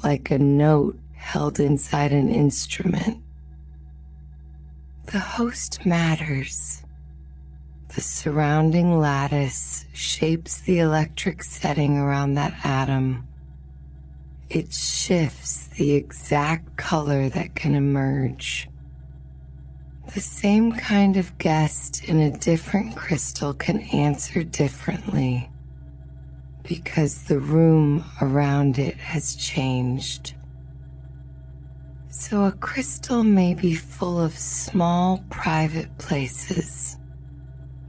like a note held inside an instrument. The host matters. The surrounding lattice shapes the electric setting around that atom. It shifts the exact color that can emerge. The same kind of guest in a different crystal can answer differently because the room around it has changed. So a crystal may be full of small private places.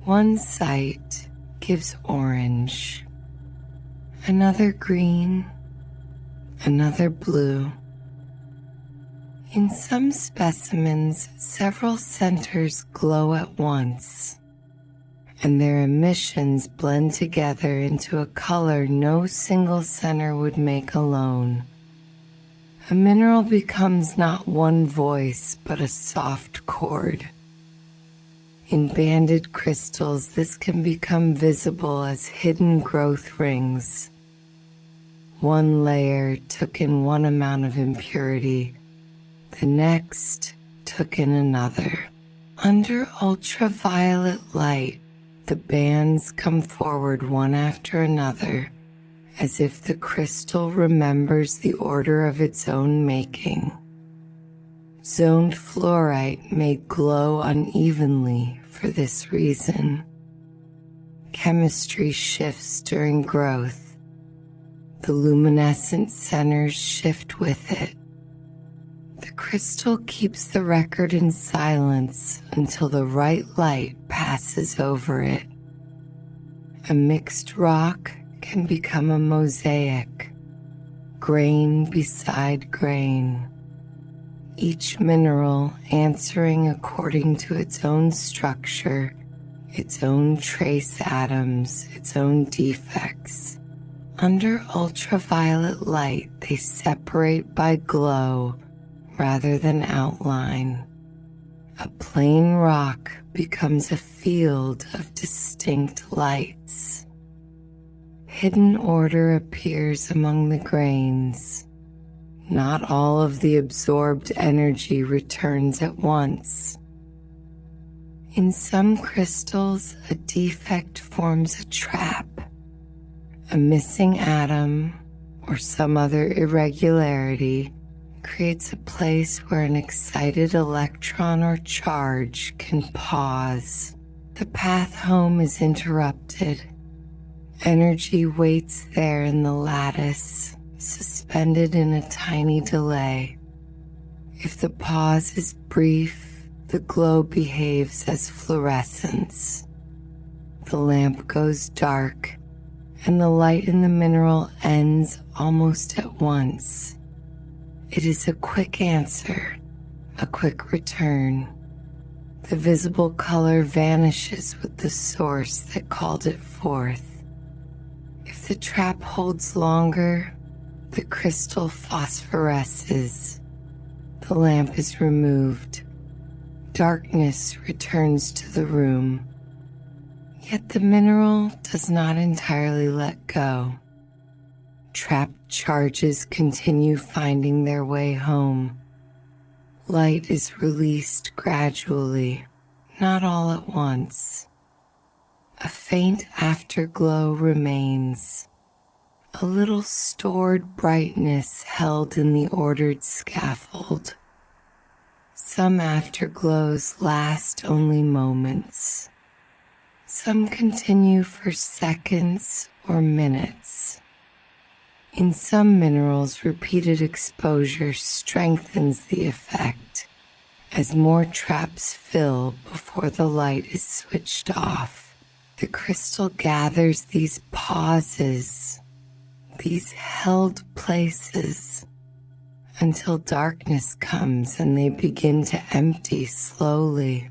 One site gives orange, another green, another blue. In some specimens, several centers glow at once, and their emissions blend together into a color no single center would make alone. A mineral becomes not one voice, but a soft chord. In banded crystals, this can become visible as hidden growth rings. One layer took in one amount of impurity, the next took in another. Under ultraviolet light, the bands come forward one after another, as if the crystal remembers the order of its own making. Zoned fluorite may glow unevenly for this reason. Chemistry shifts during growth. The luminescent centers shift with it. The crystal keeps the record in silence until the right light passes over it. A mixed rock can become a mosaic, grain beside grain, each mineral answering according to its own structure, its own trace atoms, its own defects. Under ultraviolet light, they separate by glow rather than outline. A plain rock becomes a field of distinct lights. Hidden order appears among the grains. Not all of the absorbed energy returns at once. In some crystals, a defect forms a trap. A missing atom or some other irregularity creates a place where an excited electron or charge can pause. The path home is interrupted. Energy waits there in the lattice, suspended in a tiny delay. If the pause is brief, the glow behaves as fluorescence. The lamp goes dark, and the light in the mineral ends almost at once. It is a quick answer, a quick return. The visible color vanishes with the source that called it forth. If the trap holds longer, the crystal phosphoresces. The lamp is removed. Darkness returns to the room. Yet the mineral does not entirely let go. Trapped charges continue finding their way home. Light is released gradually, not all at once. A faint afterglow remains, a little stored brightness held in the ordered scaffold. Some afterglows last only moments. Some continue for seconds or minutes. In some minerals, repeated exposure strengthens the effect as more traps fill before the light is switched off. The crystal gathers these pauses, these held places, until darkness comes and they begin to empty slowly.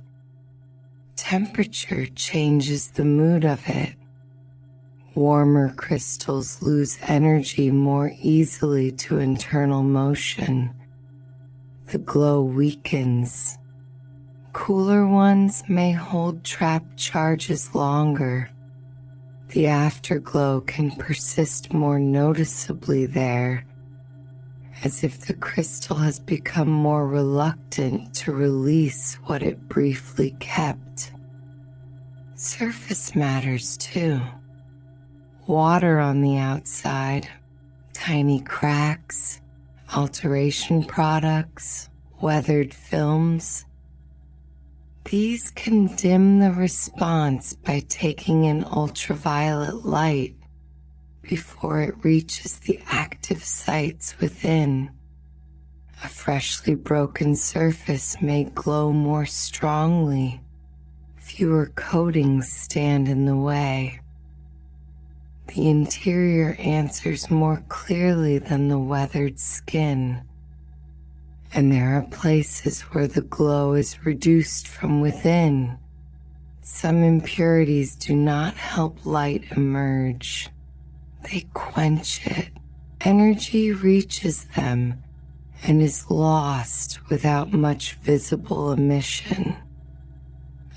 Temperature changes the mood of it. Warmer crystals lose energy more easily to internal motion. The glow weakens. Cooler ones may hold trapped charges longer. The afterglow can persist more noticeably there, as if the crystal has become more reluctant to release what it briefly kept. Surface matters too. Water on the outside, tiny cracks, alteration products, weathered films. These can dim the response by taking in ultraviolet light before it reaches the active sites within. A freshly broken surface may glow more strongly. Fewer coatings stand in the way. The interior answers more clearly than the weathered skin. And there are places where the glow is reduced from within. Some impurities do not help light emerge. They quench it. Energy reaches them and is lost without much visible emission.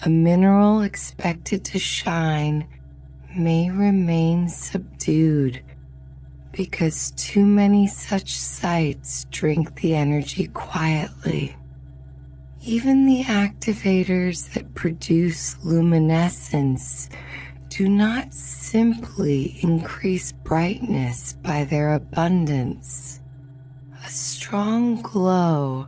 A mineral expected to shine may remain subdued because too many such sites drink the energy quietly. Even the activators that produce luminescence do not simply increase brightness by their abundance. A strong glow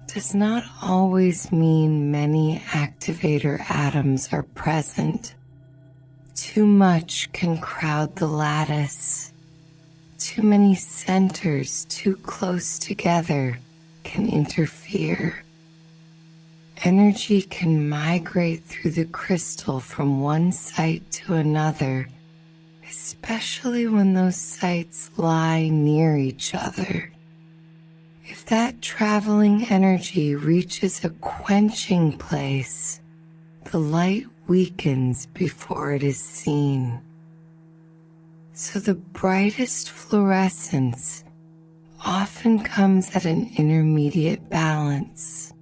does not always mean many activator atoms are present. Too much can crowd the lattice. Too many centers too close together can interfere. Energy can migrate through the crystal from one site to another, especially when those sites lie near each other. If that traveling energy reaches a quenching place, the light weakens before it is seen. So the brightest fluorescence often comes at an intermediate balance.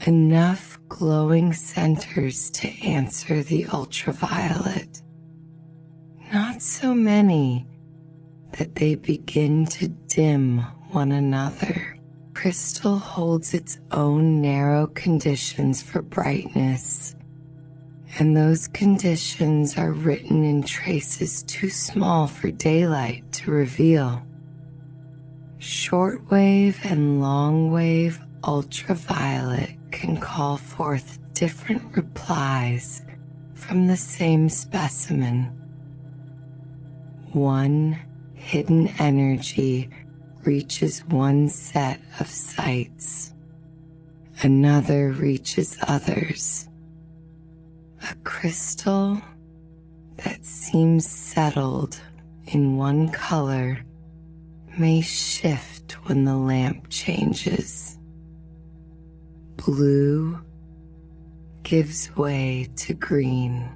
Enough glowing centers to answer the ultraviolet. Not so many that they begin to dim one another. Crystal holds its own narrow conditions for brightness, and those conditions are written in traces too small for daylight to reveal. Shortwave and longwave ultraviolet can call forth different replies from the same specimen. One hidden energy reaches one set of sites. Another reaches others. A crystal that seems settled in one color may shift when the lamp changes. Blue gives way to green.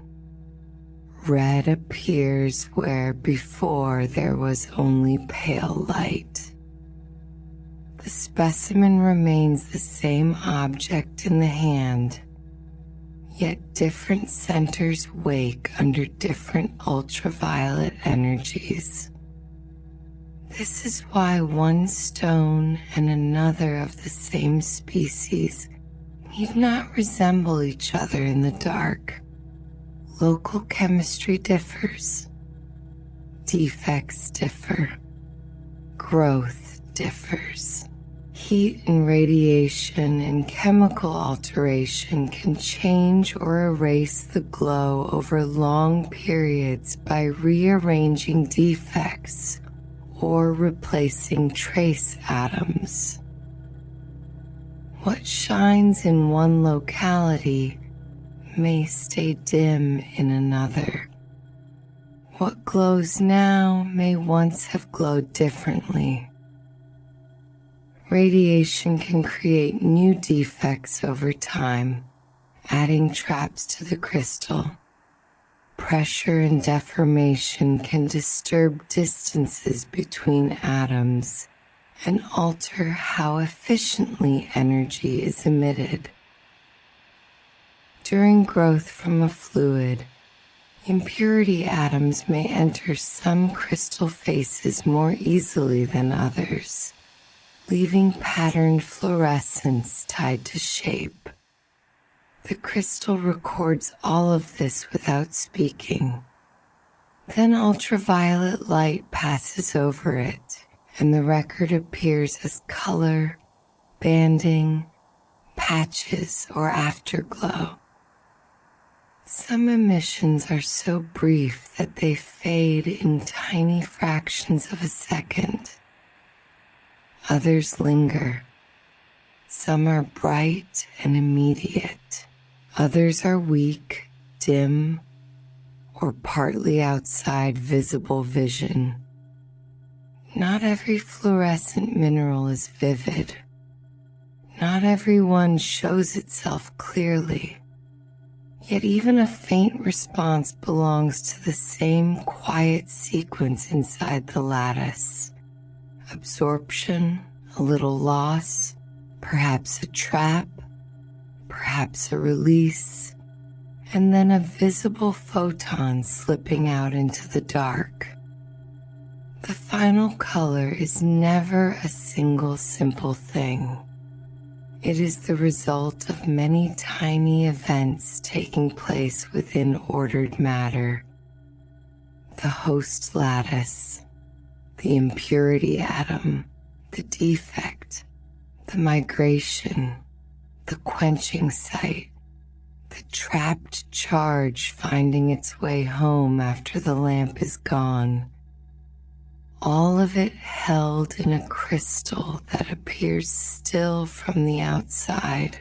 Red appears where before there was only pale light. The specimen remains the same object in the hand, yet different centers wake under different ultraviolet energies. This is why one stone and another of the same species need not resemble each other in the dark. Local chemistry differs. Defects differ. Growth differs. Heat and radiation and chemical alteration can change or erase the glow over long periods by rearranging defects or replacing trace atoms. What shines in one locality may stay dim in another. What glows now may once have glowed differently. Radiation can create new defects over time, adding traps to the crystal. Pressure and deformation can disturb distances between atoms and alter how efficiently energy is emitted. During growth from a fluid, impurity atoms may enter some crystal faces more easily than others, leaving patterned fluorescence tied to shape. The crystal records all of this without speaking. Then ultraviolet light passes over it, and the record appears as color, banding, patches, or afterglow. Some emissions are so brief that they fade in tiny fractions of a second. Others linger. Some are bright and immediate. Others are weak, dim, or partly outside visible vision. Not every fluorescent mineral is vivid. Not every one shows itself clearly. Yet even a faint response belongs to the same quiet sequence inside the lattice. Absorption, a little loss, perhaps a trap, perhaps a release, and then a visible photon slipping out into the dark. The final color is never a single simple thing. It is the result of many tiny events taking place within ordered matter: the host lattice, the impurity atom, the defect, the migration, the quenching site, the trapped charge finding its way home after the lamp is gone. All of it held in a crystal that appears still from the outside.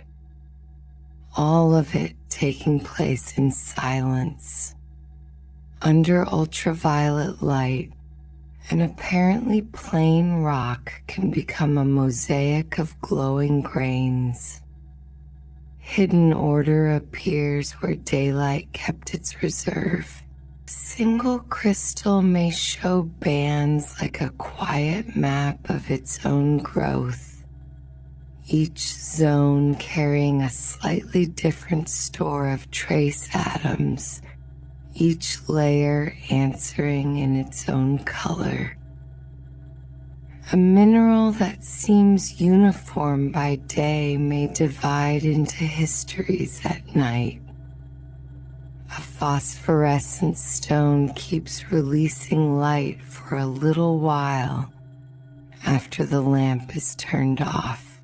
All of it taking place in silence. Under ultraviolet light, an apparently plain rock can become a mosaic of glowing grains. Hidden order appears where daylight kept its reserve. A single crystal may show bands like a quiet map of its own growth, each zone carrying a slightly different store of trace atoms, each layer answering in its own color. A mineral that seems uniform by day may divide into histories at night. A phosphorescent stone keeps releasing light for a little while after the lamp is turned off.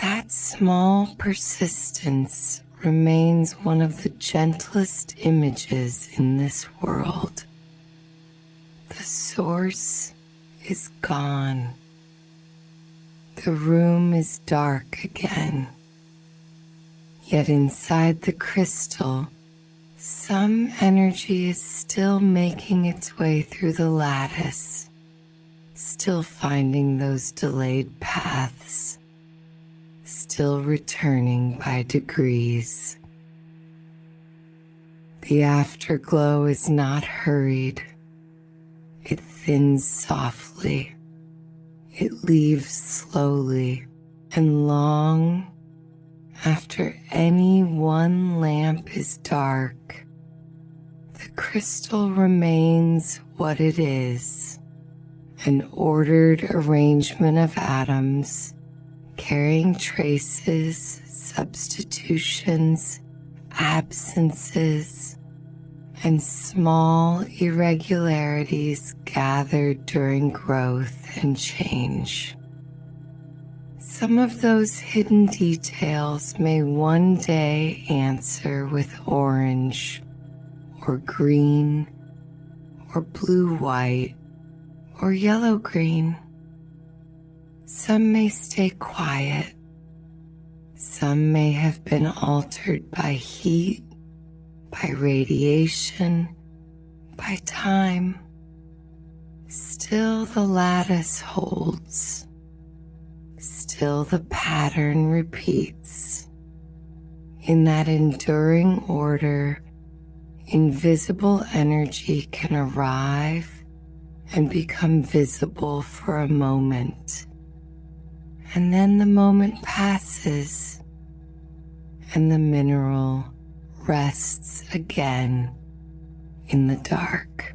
That small persistence remains one of the gentlest images in this world. The source is gone. The room is dark again. Yet inside the crystal, some energy is still making its way through the lattice, still finding those delayed paths, still returning by degrees. The afterglow is not hurried. It thins softly. It leaves slowly, and long after any one lamp is dark, the crystal remains what it is: an ordered arrangement of atoms carrying traces, substitutions, absences, and small irregularities gathered during growth and change. Some of those hidden details may one day answer with orange, or green, or blue-white, or yellow-green. Some may stay quiet. Some may have been altered by heat, by radiation, by time. Still the lattice holds. Still the pattern repeats. In that enduring order, invisible energy can arrive and become visible for a moment. And then the moment passes, and the mineral rests again in the dark.